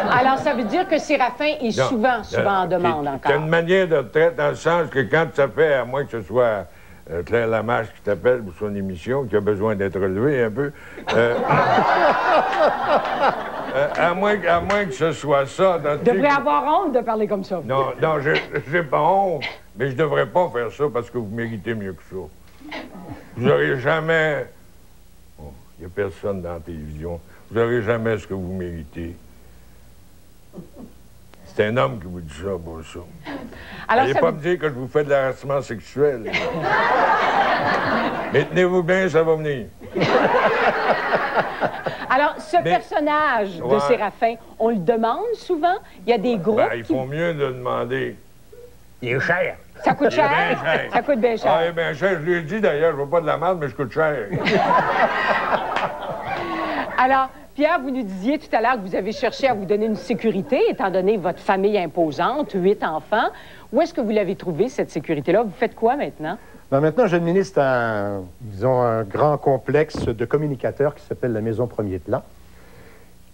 Alors, ça veut dire que Séraphin est souvent en demande encore. C'est une manière de retraite dans le sens que quand ça fait, à moins que ce soit Claire Lamarche qui t'appelle pour son émission, qui a besoin d'être relevée un peu, à moins que ce soit ça... Vous devriez avoir honte de parler comme ça. Non, j'ai pas honte, mais je devrais pas faire ça parce que vous méritez mieux que ça. Vous n'aurez jamais... Il n'y a personne dans la télévision. Vous n'aurez jamais ce que vous méritez. C'est un homme qui vous dit ça, bon, ça. N'allez pas me dire que je vous fais de l'harassement sexuel. Mais tenez-vous bien, ça va venir. Alors, ce personnage de Séraphin, on le demande souvent? Il y a des groupes ils font mieux de le demander. Il est cher. Ça coûte cher? Ça coûte bien cher. Ah, il est bien cher. Je lui ai dit, d'ailleurs, je ne veux pas de la merde, mais je coûte cher. Alors, Pierre, vous nous disiez tout à l'heure que vous avez cherché à vous donner une sécurité, étant donné votre famille imposante, 8 enfants. Où est-ce que vous l'avez trouvé, cette sécurité-là? Vous faites quoi maintenant? Ben maintenant, j'administre un grand complexe de communicateurs qui s'appelle la Maison Premier Plan.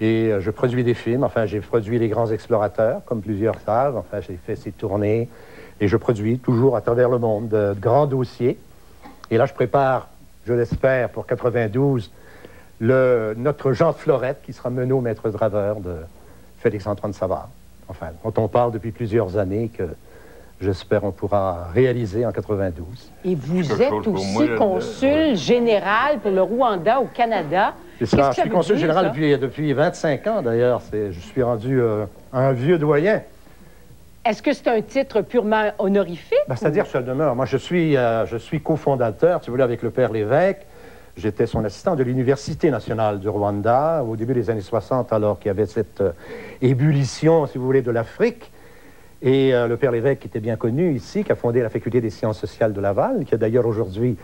Et je produis des films. Enfin, j'ai produit Les Grands Explorateurs, comme plusieurs savent. Enfin, j'ai fait ces tournées. Et je produis toujours à travers le monde de grands dossiers. Et là, je prépare, je l'espère, pour 92, notre Jean Florette, qui sera Menot maître draveur de Félix-Antoine Savard. Enfin, dont on parle depuis plusieurs années, que j'espère on pourra réaliser en 92. Et vous êtes aussi consul général pour le Rwanda au Canada. C'est ça, je suis consul général depuis 25 ans, d'ailleurs. Je suis rendu un vieux doyen. Est-ce que c'est un titre purement honorifique? Ben, c'est-à-dire que ça demeure. Moi, je suis cofondateur, si vous voulez, avec le père Lévesque. J'étais son assistant de l'Université nationale du Rwanda au début des années 60, alors qu'il y avait cette ébullition, si vous voulez, de l'Afrique. Et le père Lévesque, qui était bien connu ici, qui a fondé la Faculté des sciences sociales de Laval, qui a d'ailleurs aujourd'hui,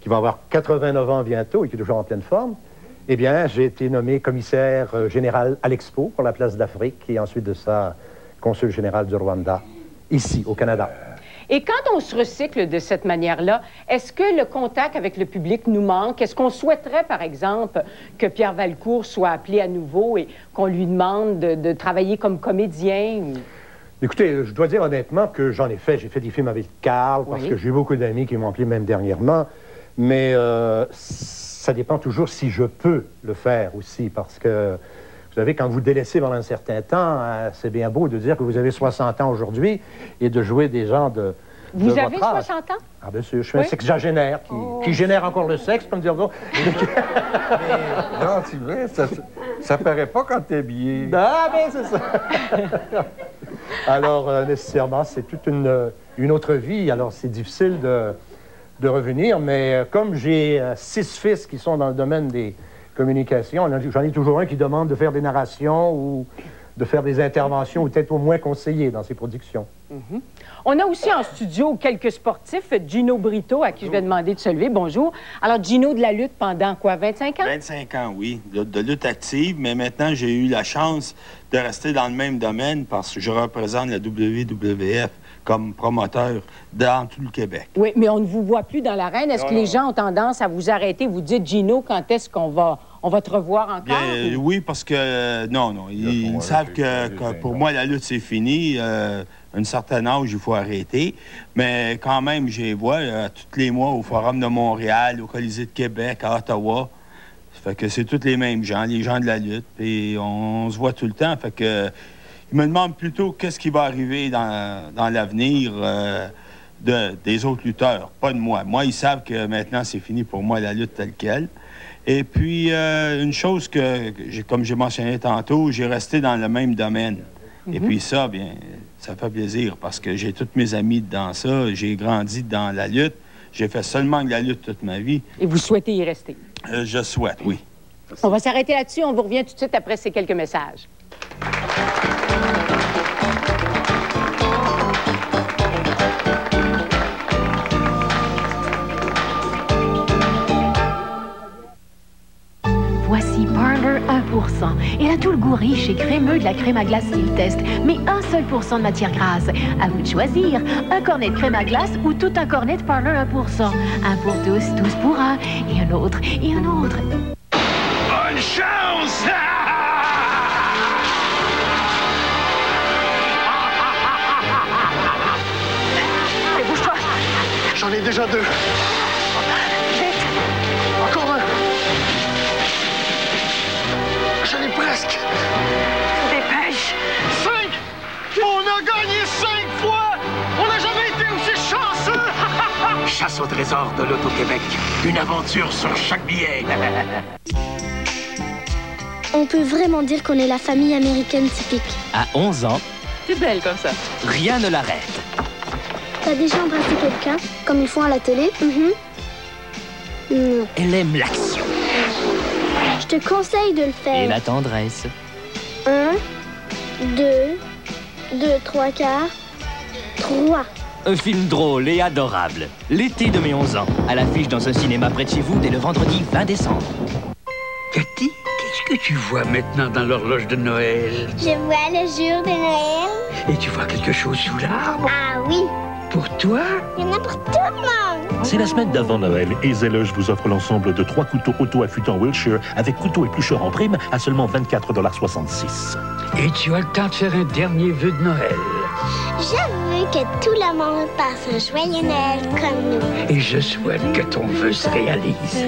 qui va avoir 89 ans bientôt et qui est toujours en pleine forme, eh bien, j'ai été nommé commissaire général à l'Expo pour la place d'Afrique et ensuite de ça, consul général du Rwanda, ici, au Canada. Et quand on se recycle de cette manière-là, est-ce que le contact avec le public nous manque? Est-ce qu'on souhaiterait, par exemple, que Pierre Valcourt soit appelé à nouveau et qu'on lui demande de travailler comme comédien? Ou... Écoutez, je dois dire honnêtement que j'en ai fait. J'ai fait des films avec Carl, parce que j'ai eu beaucoup d'amis qui m'ont appelé même dernièrement. Mais ça dépend toujours si je peux le faire aussi, parce que... Vous savez, quand vous délaissez pendant un certain temps, c'est bien beau de dire que vous avez 60 ans aujourd'hui et de jouer des gens de Vous votre avez âge. 60 ans? Ah bien sûr, je suis un sexagénaire qui génère encore le sexe, comme dire ça. Non, c'est vrai, ça paraît pas quand t'es habillé. Ah bien, c'est ça. Alors, nécessairement, c'est toute une autre vie. Alors, c'est difficile de revenir, mais comme j'ai 6 fils qui sont dans le domaine des communications, j'en ai toujours un qui demande de faire des narrations ou de faire des interventions ou peut-être au moins conseiller dans ses productions. On a aussi en studio quelques sportifs. Gino Brito, à qui je vais demander de se lever. Bonjour. Alors, Gino, de la lutte pendant quoi, 25 ans? 25 ans, oui, de lutte active, mais maintenant, j'ai eu la chance de rester dans le même domaine parce que je représente la WWF comme promoteur dans tout le Québec. Oui, mais on ne vous voit plus dans l'arène. Est-ce que les gens ont tendance à vous arrêter? Vous dites, Gino, quand est-ce qu'on va te revoir encore? Bien, oui, parce que, non, ils savent que pour moi, la lutte, c'est fini. À un certain âge, il faut arrêter. Mais quand même, je les vois tous les mois au Forum de Montréal, au Colisée de Québec, à Ottawa. Ça fait que c'est tous les mêmes gens, les gens de la lutte. Puis on se voit tout le temps. Fait que ils me demandent plutôt qu'est-ce qui va arriver dans l'avenir des autres lutteurs, pas de moi. Moi, ils savent que maintenant, c'est fini pour moi, la lutte telle qu'elle. Et puis, une chose comme j'ai mentionné tantôt, j'ai resté dans le même domaine. Et puis ça, bien, ça fait plaisir parce que j'ai tous mes amis dans ça. J'ai grandi dans la lutte. J'ai fait seulement de la lutte toute ma vie. Et vous souhaitez y rester? Je souhaite, oui. On va s'arrêter là-dessus. On vous revient tout de suite après ces quelques messages. Voici Parler 1%. Elle a tout le goût riche et crémeux de la crème à glace Style Test, mais un seul % de matière grasse. À vous de choisir, un cornet de crème à glace ou tout un cornet de Parler 1%. Un pour tous pour un, et un autre, et un autre. Bonne chance! Allez, bouge-toi! J'en ai déjà 2. Vite! Encore un! J'en ai presque! Dépêche! 5! On a gagné 5 fois! On n'a jamais été aussi chanceux! Chasse au trésor de l'Auto-Québec. Une aventure sur chaque billet. On peut vraiment dire qu'on est la famille américaine typique. À 11 ans, C'est belle comme ça. rien ne l'arrête. T'as déjà embrassé quelqu'un, comme ils font à la télé? Non. Elle aime l'action Je te conseille de le et faire. la tendresse. 1, 2, 2, 3 quarts, 3. Un film drôle et adorable. L'été de mes 11 ans. À l'affiche dans un cinéma près de chez vous dès le vendredi 20 décembre. Cathy, qu'est-ce que tu vois maintenant dans l'horloge de Noël? Je vois le jour de Noël. Et tu vois quelque chose sous l'arbre? Ah oui, Pour toi? il y en a pour tout le monde. C'est la semaine d'avant Noël et Zelleuge vous offre l'ensemble de 3 couteaux auto-affûtants Wilshire avec couteau éplucheur en prime à seulement 24,66 $. Et tu as le temps de faire un dernier vœu de Noël. Je veux que tout le monde passe un joyeux Noël comme nous. Et je souhaite que ton vœu se réalise.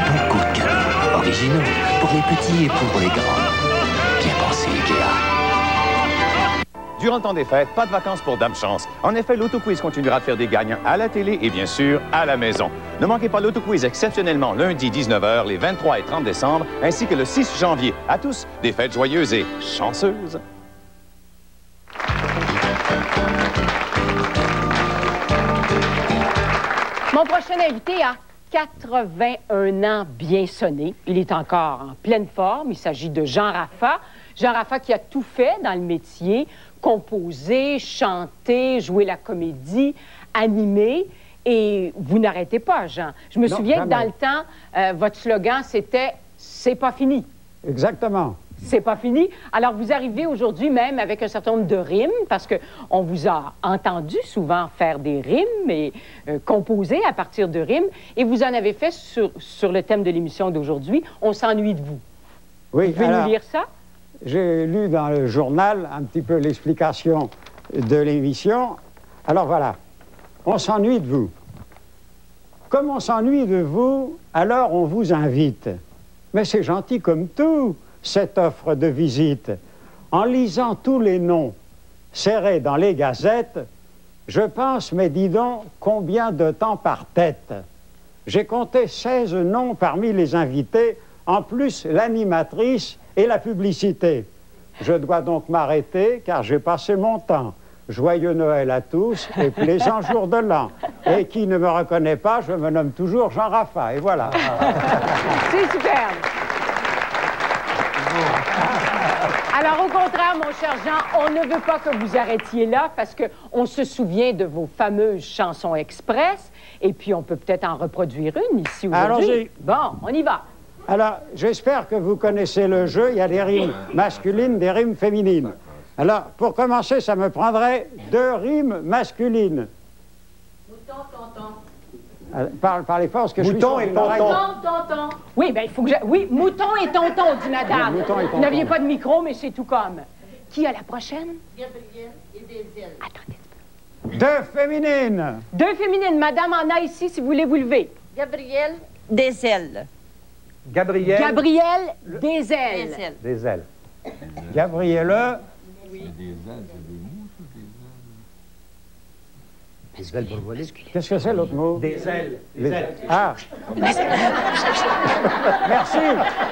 Beaucoup de cadeaux originaux pour les petits et pour les grands. Bien pensé, Ikea. Durant le temps des fêtes, pas de vacances pour Dame Chance. En effet, l'autoquiz continuera de faire des gagnants à la télé et bien sûr à la maison. Ne manquez pas l'autoquiz exceptionnellement lundi 19h, les 23 et 30 décembre, ainsi que le 6 janvier. À tous, des fêtes joyeuses et chanceuses. Mon prochain invité a 81 ans bien sonné. Il est encore en pleine forme. Il s'agit de Jean Raffa. Jean Raffa qui a tout fait dans le métier, composer, chanter, jouer la comédie, animer. Et vous n'arrêtez pas, Jean. Je me souviens que dans le temps, votre slogan, c'était « C'est pas fini ». Exactement. C'est pas fini. Alors, vous arrivez aujourd'hui même avec un certain nombre de rimes, parce qu'on vous a entendu souvent faire des rimes et composer à partir de rimes, et vous en avez fait sur le thème de l'émission d'aujourd'hui, « On s'ennuie de vous ». Oui, vous pouvez nous lire ça? J'ai lu dans le journal un petit peu l'explication de l'émission. Alors voilà, on s'ennuie de vous. Comme on s'ennuie de vous, alors on vous invite. Mais c'est gentil comme tout, cette offre de visite. En lisant tous les noms serrés dans les gazettes, Je pense, mais dis donc, combien de temps par tête? J'ai compté 16 noms parmi les invités, en plus l'animatrice et la publicité. Je dois donc m'arrêter car j'ai passé mon temps. Joyeux Noël à tous et plaisant jour de l'an. Et qui ne me reconnaît pas, je me nomme toujours Jean Raffa. Et voilà. C'est superbe. Alors, au contraire, mon cher Jean, on ne veut pas que vous arrêtiez là parce qu'on se souvient de vos fameuses chansons express et puis on peut peut-être en reproduire une ici aujourd'hui. Allons-y. Bon, on y va. Alors, j'espère que vous connaissez le jeu. Il y a des rimes masculines, des rimes féminines. Alors, pour commencer, ça me prendrait 2 rimes masculines. Mouton, tonton. Parlez fort, parce que Mouton je suis et tonton. Tonton. Oui, ben il faut que oui, mouton et tonton, dit madame. Oui, mouton et tonton. Vous n'aviez pas de micro, mais c'est tout comme. Qui a la prochaine? Gabriel et des ailes. Attendez. 2 féminines. 2 féminines. Madame en a ici, si vous voulez vous lever. Gabriel des ailes. Gabriel. Gabriel des ailes. Des ailes. Gabrielle. Oui. Des ailes, c'est des mouches ou des ailes? Des ailes pour voler. Qu'est-ce que c'est l'autre mot? Des ailes. Des ailes. Ah. Merci.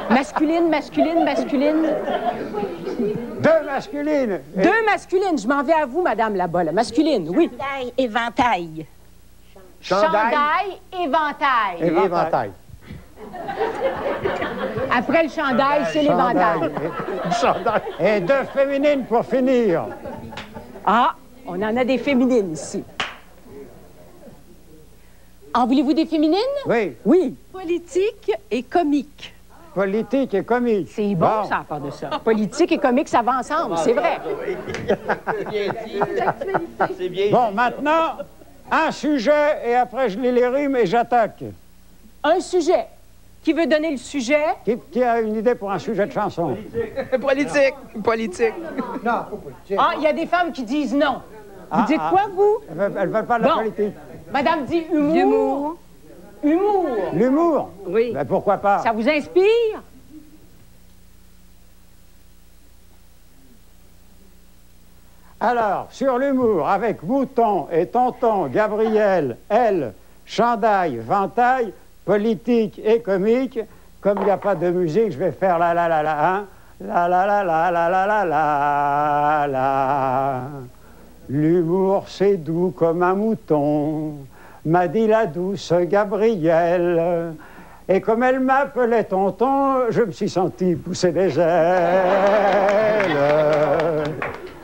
Masculine, masculine, masculine. 2 masculines. 2 masculines. Je m'en vais à vous, madame, là-bas. La masculine, oui. Chandail, éventail. Chandail, éventail. Et éventail. Après le chandail, c'est l'éventail. Et 2 féminines pour finir. Ah, on en a des féminines ici. En voulez-vous des féminines? Oui. Oui. Politique et comique. Politique et comique. C'est bon, ça, à part de ça. Politique et comique, ça va ensemble, c'est vrai. Bon, maintenant, un sujet, et après je lis les rimes et j'attaque. Un sujet. Qui veut donner le sujet? Qui a une idée pour un sujet de chanson? Politique. Politique. Non, pas politique. Ah, il y a des femmes qui disent non. Vous dites quoi, vous? Elles veulent pas de la politique. Madame dit humour. Humour. L'humour? Oui. Ben, pourquoi pas? Ça vous inspire? Alors, sur l'humour, avec Mouton et Tonton, Gabriel, elle, Chandail, Ventail, politique et comique, comme il n'y a pas de musique, je vais faire la la la la, hein? La la la la la la la la la. L'humour c'est doux comme un mouton, m'a dit la douce Gabrielle. Et comme elle m'appelait tonton, je me suis senti pousser des ailes.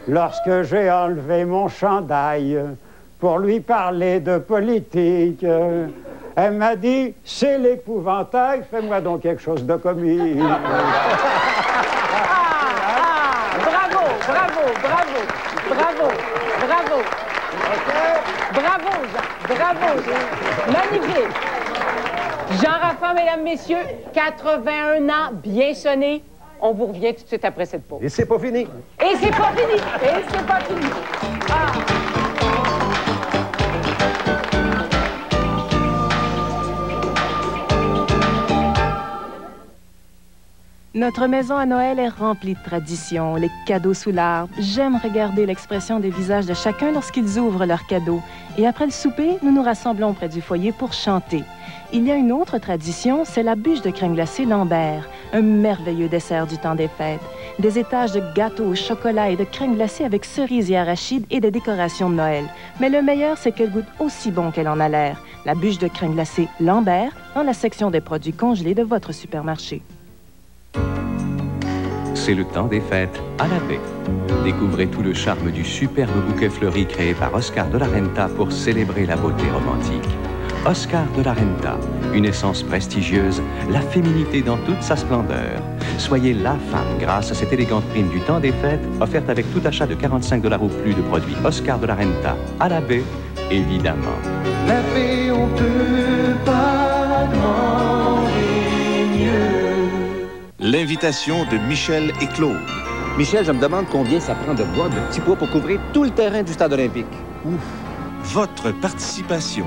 Lorsque j'ai enlevé mon chandail pour lui parler de politique, elle m'a dit, c'est l'épouvantail, fais-moi donc quelque chose de comique. Bravo, bravo, bravo, bravo, bravo. Bravo, Jean, bravo, Jean. Magnifique. Jean Raffa, mesdames, messieurs, 81 ans, bien sonné. On vous revient tout de suite après cette pause. Et c'est pas fini. Et c'est pas fini. Et c'est pas fini. Ah. Notre maison à Noël est remplie de traditions, les cadeaux sous l'arbre. J'aime regarder l'expression des visages de chacun lorsqu'ils ouvrent leurs cadeaux. Et après le souper, nous nous rassemblons près du foyer pour chanter. Il y a une autre tradition, c'est la bûche de crème glacée Lambert, un merveilleux dessert du temps des fêtes. Des étages de gâteaux au chocolat et de crème glacée avec cerises et arachides et des décorations de Noël. Mais le meilleur, c'est qu'elle goûte aussi bon qu'elle en a l'air. La bûche de crème glacée Lambert, dans la section des produits congelés de votre supermarché. C'est le temps des fêtes à la baie. Découvrez tout le charme du superbe bouquet fleuri créé par Oscar de la Renta pour célébrer la beauté romantique. Oscar de la Renta, une essence prestigieuse, la féminité dans toute sa splendeur. Soyez la femme grâce à cette élégante prime du temps des fêtes, offerte avec tout achat de 45 $ ou plus de produits Oscar de la Renta. À la baie, évidemment. La baie, on peut pas demander mieux. L'invitation de Michel et Claude. Michel, je me demande combien ça prend de bois de petits pois pour couvrir tout le terrain du stade olympique. Ouf. Votre participation.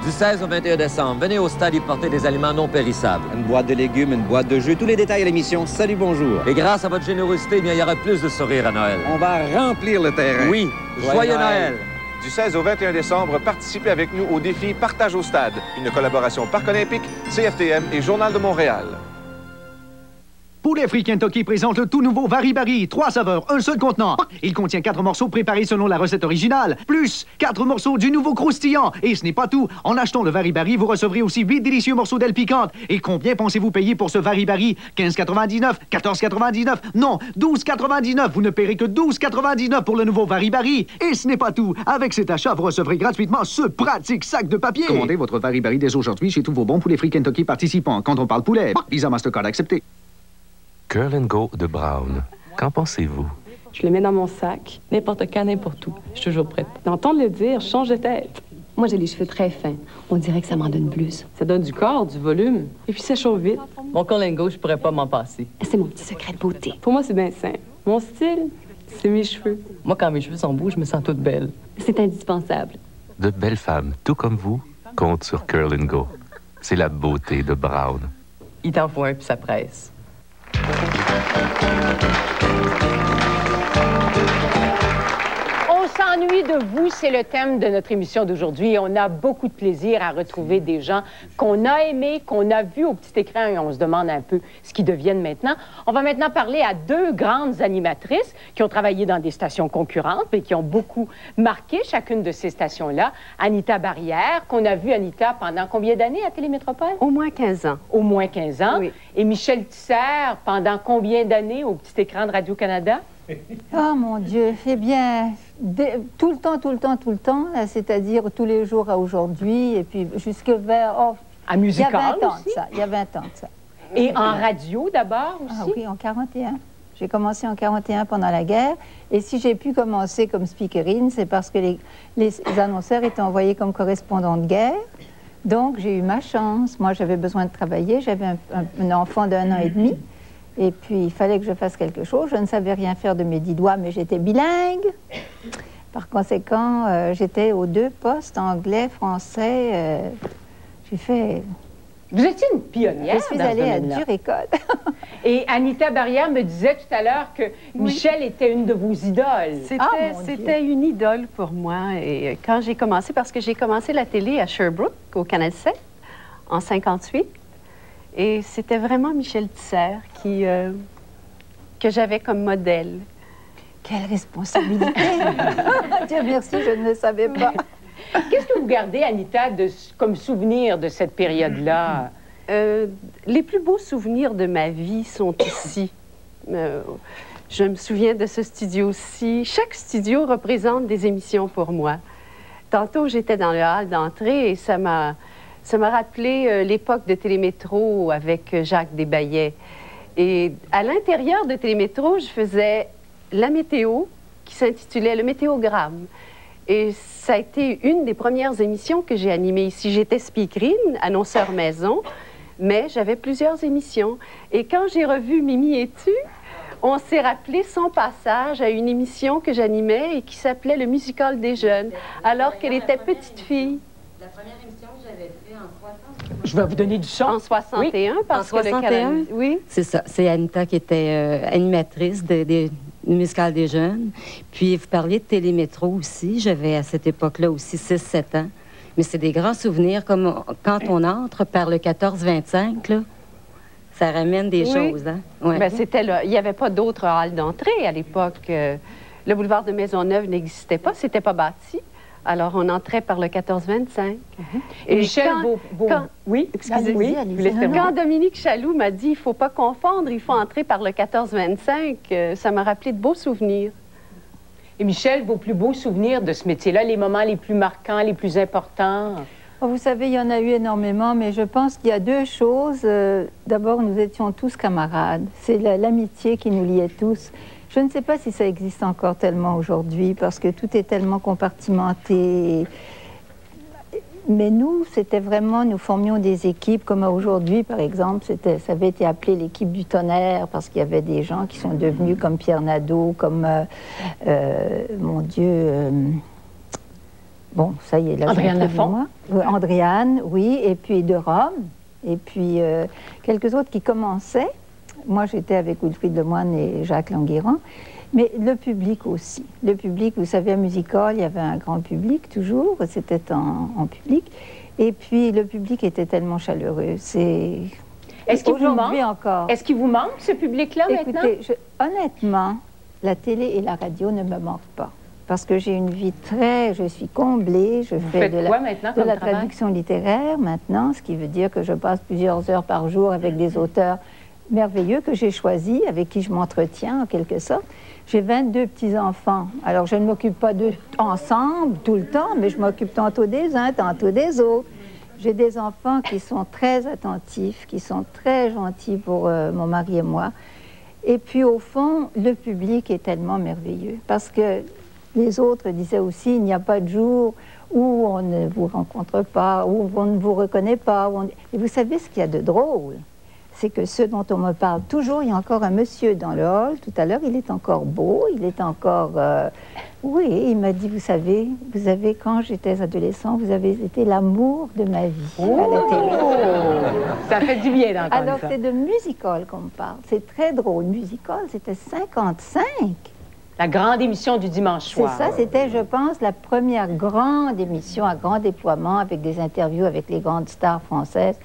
Du 16 au 21 décembre, venez au stade y porter des aliments non périssables. Une boîte de légumes, une boîte de jeux, tous les détails à l'émission. Salut, bonjour. Et grâce à votre générosité, bien, il y aura plus de sourires à Noël. On va remplir le terrain. Oui. Joyeux Noël. Du 16 au 21 décembre, participez avec nous au défi Partage au stade, une collaboration Parc olympique, CFTM et Journal de Montréal. Poulet Frit Kentucky présente le tout nouveau Vari-Bari. 3 saveurs, un seul contenant. Il contient 4 morceaux préparés selon la recette originale, plus 4 morceaux du nouveau croustillant. Et ce n'est pas tout. En achetant le Vari-Bari, vous recevrez aussi 8 délicieux morceaux d'ailes piquantes. Et combien pensez-vous payer pour ce Vari-Bari? 15,99, 14,99, non, 12,99. Vous ne paierez que 12,99 pour le nouveau Vari-Bari. Et ce n'est pas tout. Avec cet achat, vous recevrez gratuitement ce pratique sac de papier. Commandez votre Vari-Bari dès aujourd'hui chez tous vos bons Poulet Frit Kentucky participants. Quand on parle poulet, Visa Mastercard accepté. Curl and Go de Brown. Qu'en pensez-vous? Je le mets dans mon sac, n'importe quand, n'importe où. Je suis toujours prête. D'entendre le dire, je change de tête. Moi, j'ai les cheveux très fins. On dirait que ça m'en donne plus. Ça donne du corps, du volume. Et puis ça chauffe vite. Mon Curl and Go, je pourrais pas m'en passer. C'est mon petit secret de beauté. Pour moi, c'est bien simple. Mon style, c'est mes cheveux. Moi, quand mes cheveux sont beaux, je me sens toute belle. C'est indispensable. De belles femmes, tout comme vous, comptent sur Curl and Go. C'est la beauté de Brown. Il t'en faut un, puis ça presse. On s'ennuie de vous, c'est le thème de notre émission d'aujourd'hui. Et on a beaucoup de plaisir à retrouver des gens qu'on a aimés, qu'on a vus au petit écran et on se demande un peu ce qu'ils deviennent maintenant. On va maintenant parler à 2 grandes animatrices qui ont travaillé dans des stations concurrentes et qui ont beaucoup marqué chacune de ces stations-là. Anita Barrière, qu'on a vu, Anita, pendant combien d'années à Télémétropole? Au moins 15 ans. Au moins 15 ans. Oui. Et Michel Tisser, pendant combien d'années au petit écran de Radio-Canada? Oh mon Dieu, eh bien, tout le temps, c'est-à-dire tous les jours à aujourd'hui, et puis jusque vers... Oh, à Musical il y a 20 ans aussi? de ça, il y a 20 ans de ça. Et en radio d'abord aussi? Ah oui, en 41. J'ai commencé en 41 pendant la guerre, et si j'ai pu commencer comme speakerine, c'est parce que les annonceurs étaient envoyés comme correspondants de guerre, donc j'ai eu ma chance. Moi, j'avais besoin de travailler, j'avais un enfant d'1 an et demi, et puis, il fallait que je fasse quelque chose. Je ne savais rien faire de mes 10 doigts, mais j'étais bilingue. Par conséquent, j'étais aux 2 postes, anglais, français. J'ai fait... Vous étiez une pionnière. Je suis allée à dure école. Et Anita Barrière me disait tout à l'heure que Michel était une de vos idoles. C'était une idole pour moi. Et quand j'ai commencé, parce que j'ai commencé la télé à Sherbrooke, au Canal 7, en 58. Et c'était vraiment Michel Tisser que j'avais comme modèle. Quelle responsabilité! Dieu merci, je ne le savais pas. Qu'est-ce que vous gardez, Anita, comme souvenir de cette période-là? Les plus beaux souvenirs de ma vie sont ici. Je me souviens de ce studio-ci. Chaque studio représente des émissions pour moi. Tantôt, j'étais dans le hall d'entrée et ça m'a rappelé l'époque de Télémétro avec Jacques Desbaillets. Et à l'intérieur de Télémétro, je faisais la météo qui s'intitulait Le Météogramme. Et ça a été une des premières émissions que j'ai animées ici. J'étais speakerine, annonceur maison, mais j'avais plusieurs émissions. Et quand j'ai revu Mimi et tu, on s'est rappelé son passage à une émission que j'animais et qui s'appelait Le Musical des jeunes, alors qu'elle était petite fille. La première émission que j'avais faite en 60... Je vais vous donner du son. En 61, oui. Parce en 61, oui. C'est ça. C'est Anita qui était animatrice du Musical des jeunes. Puis vous parliez de Télémétro aussi. J'avais à cette époque-là aussi 6-7 ans. Mais c'est des grands souvenirs, comme quand on entre par le 14-25, là, ça ramène des choses. Hein? Ouais. Ben, il n'y avait pas d'autre hall d'entrée à l'époque. Le boulevard de Maisonneuve n'existait pas, c'était pas bâti. Alors, on entrait par le 14-25. Et Michel, oui, excusez-moi. Quand Dominique Chaloux m'a dit « il ne faut pas confondre, il faut entrer par le 14-25 », ça m'a rappelé de beaux souvenirs. Et Michel, vos plus beaux souvenirs de ce métier-là, les moments les plus marquants, les plus importants? Oh, vous savez, il y en a eu énormément, mais je pense qu'il y a 2 choses. D'abord, nous étions tous camarades. C'est l'amitié qui nous liait tous. Je ne sais pas si ça existe encore tellement aujourd'hui, parce que tout est tellement compartimenté. Mais nous, c'était vraiment, nous formions des équipes, comme aujourd'hui, par exemple, ça avait été appelé l'équipe du tonnerre, parce qu'il y avait des gens qui sont devenus comme Pierre Nadeau, comme, mon Dieu, bon, ça y est, là, Andréane Lafont. Andréane, oui, et puis de Rome, et puis quelques autres qui commençaient. Moi, j'étais avec Wilfrid Lemoine et Jacques Languérand. Mais le public aussi. Le public, vous savez, à Music Hall, il y avait un grand public, toujours. C'était en public. Et puis, le public était tellement chaleureux. C'est... Est-ce qu'il vous manque encore? Est-ce qu'il vous manque, ce public-là, maintenant? Écoutez, honnêtement, la télé et la radio ne me manquent pas. Parce que j'ai une vie je suis comblée. Je fais de la traduction littéraire maintenant, ce qui veut dire que je passe plusieurs heures par jour avec des auteurs merveilleux que j'ai choisis, avec qui je m'entretiens en quelque sorte. J'ai 22 petits-enfants. Alors, je ne m'occupe pas d'eux ensemble tout le temps, mais je m'occupe tantôt des uns, tantôt des autres. J'ai des enfants qui sont très attentifs, qui sont très gentils pour mon mari et moi. Et puis, au fond, le public est tellement merveilleux. Parce que les autres disaient aussi, il n'y a pas de jour où on ne vous rencontre pas, où on ne vous reconnaît pas. Et vous savez ce qu'il y a de drôle? C'est que ce dont on me parle toujours, il y a encore un monsieur dans le hall, tout à l'heure, il est encore beau, il est encore... Oui, il m'a dit, vous savez, quand j'étais adolescent, vous avez été l'amour de ma vie à la télé. Ça fait du bien d'entendre ça. Alors, c'est de Music Hall qu'on me parle. C'est très drôle. Music Hall, c'était 55. La grande émission du dimanche soir. C'est ça, c'était, je pense, la première grande émission à grand déploiement avec des interviews avec les grandes stars françaises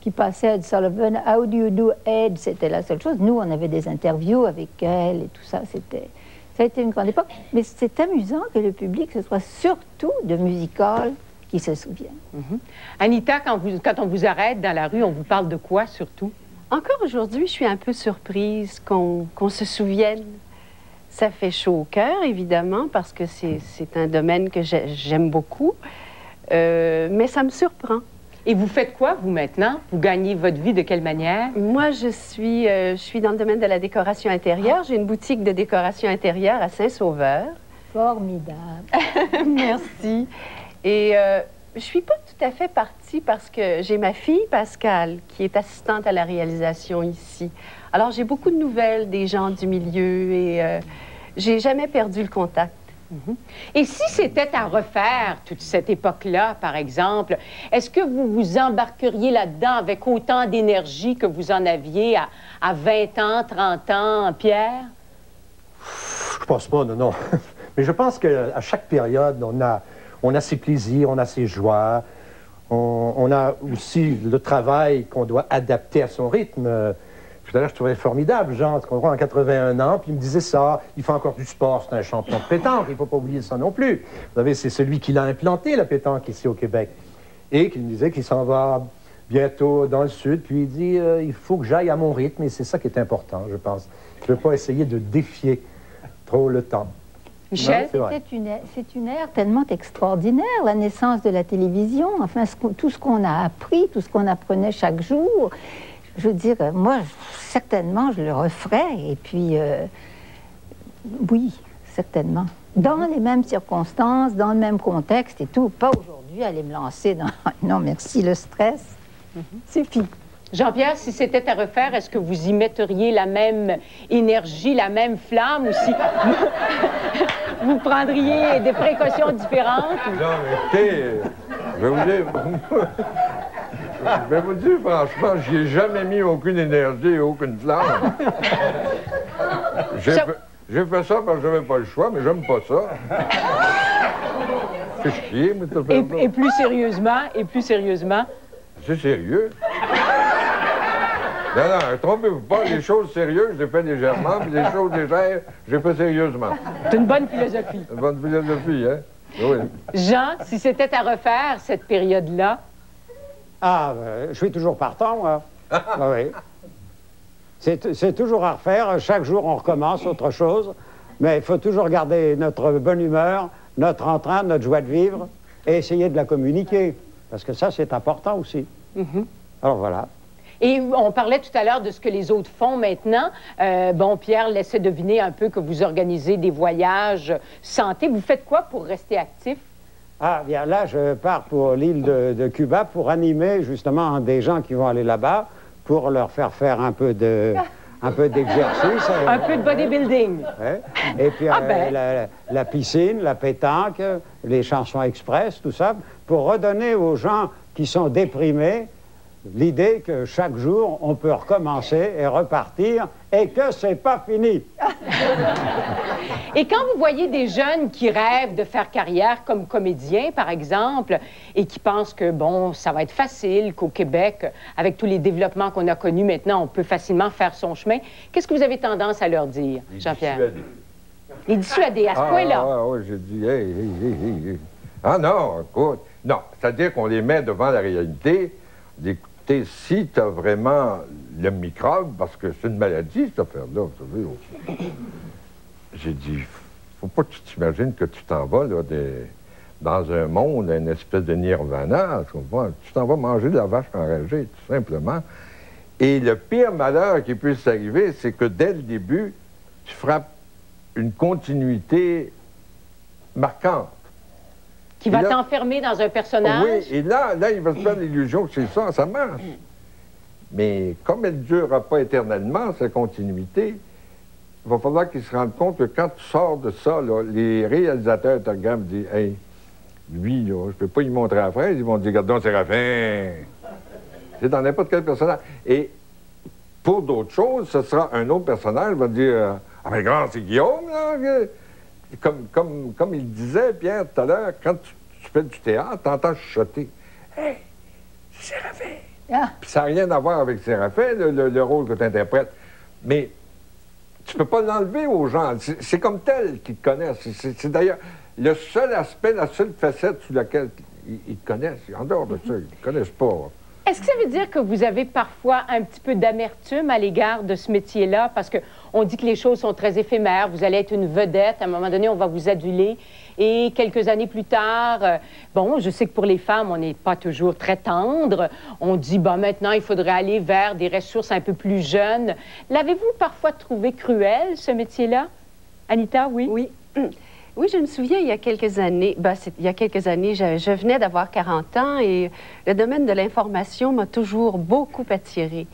qui passaient. Ed Sullivan, How do you do, Ed? C'était la seule chose. Nous, on avait des interviews avec elle et tout ça. Ça a été une grande époque. Mais c'est amusant que le public, ce soit surtout de Music Hall qui se souviennent. Anita, quand on vous arrête dans la rue, on vous parle de quoi surtout? Encore aujourd'hui, je suis un peu surprise qu'on se souvienne. Ça fait chaud au cœur, évidemment, parce que c'est un domaine que j'aime beaucoup. Mais ça me surprend. Et vous faites quoi, vous, maintenant? Vous gagnez votre vie de quelle manière? Moi, je suis dans le domaine de la décoration intérieure. J'ai une boutique de décoration intérieure à Saint-Sauveur. Formidable. Merci. Et je ne suis pas tout à fait partie parce que j'ai ma fille, Pascale, qui est assistante à la réalisation ici. Alors, j'ai beaucoup de nouvelles des gens du milieu et j'ai jamais perdu le contact. Et si c'était à refaire toute cette époque-là, par exemple, est-ce que vous vous embarqueriez là-dedans avec autant d'énergie que vous en aviez à 20 ans, 30 ans, Pierre? Je pense pas, non. Mais je pense qu'à chaque période, on a ses plaisirs, on a ses joies, on a aussi le travail qu'on doit adapter à son rythme. Tout à l'heure, je trouvais formidable, Jean, qu'on a 81 ans, puis il me disait ça, il fait encore du sport, c'est un champion de pétanque, il ne faut pas oublier ça non plus. Vous savez, c'est celui qui l'a implanté, la pétanque, ici au Québec. Et qui me disait qu'il s'en va bientôt dans le sud, puis il dit, il faut que j'aille à mon rythme, et c'est ça qui est important, je pense. Je ne veux pas essayer de défier trop le temps. Michel? C'est une ère tellement extraordinaire, la naissance de la télévision, enfin, tout ce qu'on a appris, tout ce qu'on apprenait chaque jour. Je veux dire, moi, certainement, je le referais. Et puis, oui, certainement. Dans les mêmes circonstances, dans le même contexte et tout. Pas aujourd'hui aller me lancer dans... Non, merci, le stress suffit. Jean-Pierre, si c'était à refaire, est-ce que vous y metteriez la même énergie, la même flamme, ou si vous prendriez des précautions différentes? Non, mais écoutez, je vais vous dire... Je vais vous dire, franchement, j'y ai jamais mis aucune énergie et aucune flamme. J'ai fait ça parce que j'avais pas le choix, mais j'aime pas ça. C'est chier, mais t'as fait et plus sérieusement... C'est sérieux. Non, trompez-vous pas, les choses sérieuses, je les fais légèrement, puis les choses légères, je les fais sérieusement. C'est une bonne philosophie. Une bonne philosophie, hein? Oui. Jean, si c'était à refaire, cette période-là... Ah, je suis toujours partant, moi. Oui. C'est toujours à refaire. Chaque jour, on recommence autre chose. Mais il faut toujours garder notre bonne humeur, notre entrain, notre joie de vivre et essayer de la communiquer. Parce que ça, c'est important aussi. Alors, voilà. Et on parlait tout à l'heure de ce que les autres font maintenant. Bon, Pierre laissait deviner un peu que vous organisez des voyages santé. Vous faites quoi pour rester actif? Ah, bien là, je pars pour l'île de Cuba pour animer justement des gens qui vont aller là-bas pour leur faire un peu d'exercice. Un peu de bodybuilding. Ouais. Et puis la piscine, la pétanque, les chansons express, tout ça, pour redonner aux gens qui sont déprimés l'idée que chaque jour, on peut recommencer et repartir et que c'est pas fini. Et quand vous voyez des jeunes qui rêvent de faire carrière comme comédien, par exemple, et qui pensent que, bon, ça va être facile, qu'au Québec, avec tous les développements qu'on a connus maintenant, on peut facilement faire son chemin, qu'est-ce que vous avez tendance à leur dire, Jean-Pierre? Les dissuader à ce point-là. Ah, oui, j'ai dit, hey. Ah non, écoute, non, c'est-à-dire qu'on les met devant la réalité, d'écouter si tu as vraiment le microbe, parce que c'est une maladie, cette affaire-là, vous savez. J'ai dit, faut pas que tu t'imagines que tu t'en vas, là, dans un monde, une espèce de nirvana, tu t'en vas manger de la vache enragée, tout simplement. Et le pire malheur qui puisse t'arriver, c'est que dès le début, tu frappes une continuité marquante. Qui va t'enfermer dans un personnage? Oui, et là, il va se faire l'illusion que c'est ça, ça marche. Mais comme elle ne durera pas éternellement, cette continuité, il va falloir qu'ils se rendent compte que quand tu sors de ça, là, les réalisateurs te regardent et disent « Hey, lui, là, je ne peux pas lui montrer la fraise. » Ils vont dire « Regarde donc, Séraphin! » C'est dans n'importe quel personnage. Et pour d'autres choses, ce sera un autre personnage qui va dire « Ah, mais grand, c'est Guillaume, là! » Comme il disait, Pierre, tout à l'heure, quand tu fais du théâtre, t'entends chuchoter. « Hey, c'est Séraphin! » Puis ça n'a rien à voir avec Séraphin, le rôle que tu interprètes. Mais tu peux pas l'enlever aux gens. C'est comme tel qu'ils te connaissent. C'est d'ailleurs le seul aspect, la seule facette sous laquelle ils te connaissent. En dehors de ça, ils ne connaissent pas. Est-ce que ça veut dire que vous avez parfois un petit peu d'amertume à l'égard de ce métier-là? Parce qu'on dit que les choses sont très éphémères. Vous allez être une vedette. À un moment donné, on va vous aduler. Et quelques années plus tard, bon, je sais que pour les femmes, on n'est pas toujours très tendre. On dit, bon, maintenant, il faudrait aller vers des ressources un peu plus jeunes. L'avez-vous parfois trouvé cruel, ce métier-là? Anita, oui? Oui. Oui, je me souviens, il y a quelques années, je venais d'avoir 40 ans et le domaine de l'information m'a toujours beaucoup attirée.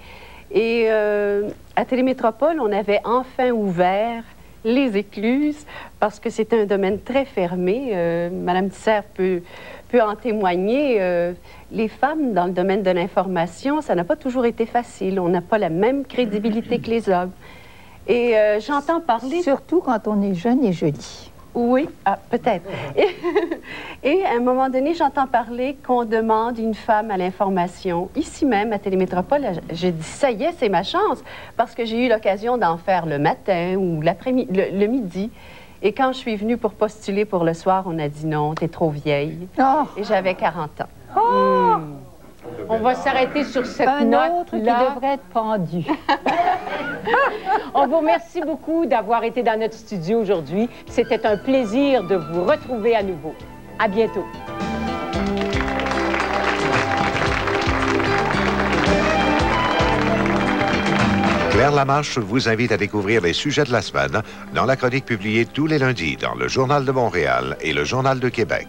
Et à Télémétropole, on avait enfin ouvert les écluses parce que c'était un domaine très fermé. Madame Tisser peut en témoigner. Les femmes dans le domaine de l'information, ça n'a pas toujours été facile. On n'a pas la même crédibilité que les hommes. Et j'entends parler... Surtout quand on est jeune et jolie. Oui, peut-être. Et à un moment donné, j'entends parler qu'on demande une femme à l'information. Ici même, à Télémétropole, j'ai dit, ça y est, c'est ma chance, parce que j'ai eu l'occasion d'en faire le matin ou l'après-midi, le midi. Et quand je suis venue pour postuler pour le soir, on a dit non, t'es trop vieille. Oh. Et j'avais 40 ans. Oh. On va s'arrêter sur cette note-là. Un autre qui devrait être pendu. On vous remercie beaucoup d'avoir été dans notre studio aujourd'hui. C'était un plaisir de vous retrouver à nouveau. À bientôt. Claire Lamarche vous invite à découvrir les sujets de la semaine dans la chronique publiée tous les lundis dans le Journal de Montréal et le Journal de Québec.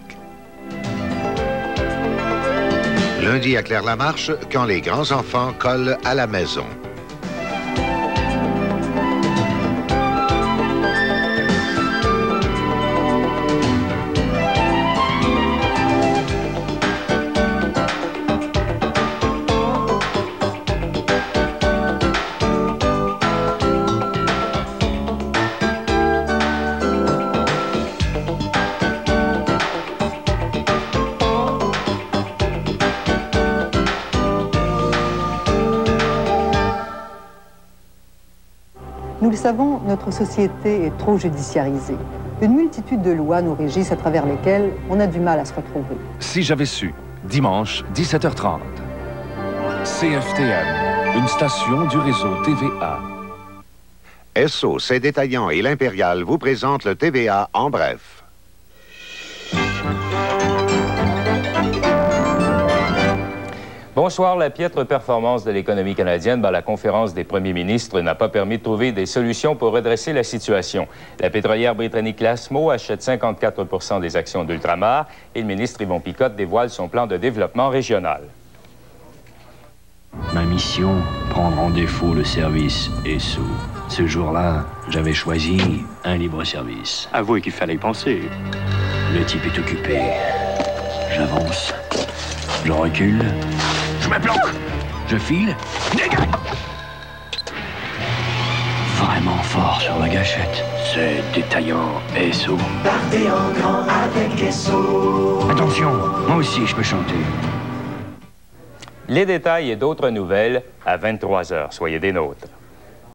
Lundi à Claire Lamarche, quand les grands-enfants collent à la maison. Nous le savons, notre société est trop judiciarisée. Une multitude de lois nous régissent à travers lesquelles on a du mal à se retrouver. Si j'avais su, dimanche, 17h30. CFTM, une station du réseau TVA. Esso, ses détaillants et l'Impérial vous présentent le TVA en bref. Bonsoir. La piètre performance de l'économie canadienne dans la conférence des premiers ministres n'a pas permis de trouver des solutions pour redresser la situation. La pétrolière britannique Lasmo achète 54% des actions d'Ultramar et le ministre Yvon Picotte dévoile son plan de développement régional. Ma mission, prendre en défaut le service Esso. Ce jour-là, j'avais choisi un libre-service. Avouez qu'il fallait y penser. Le type est occupé. J'avance. Je recule. Je me plante. Je file. Dégage! Vraiment fort sur la gâchette. C'est détaillant SO. Partez en grand avec SO. Attention, moi aussi je peux chanter. Les détails et d'autres nouvelles à 23h. Soyez des nôtres.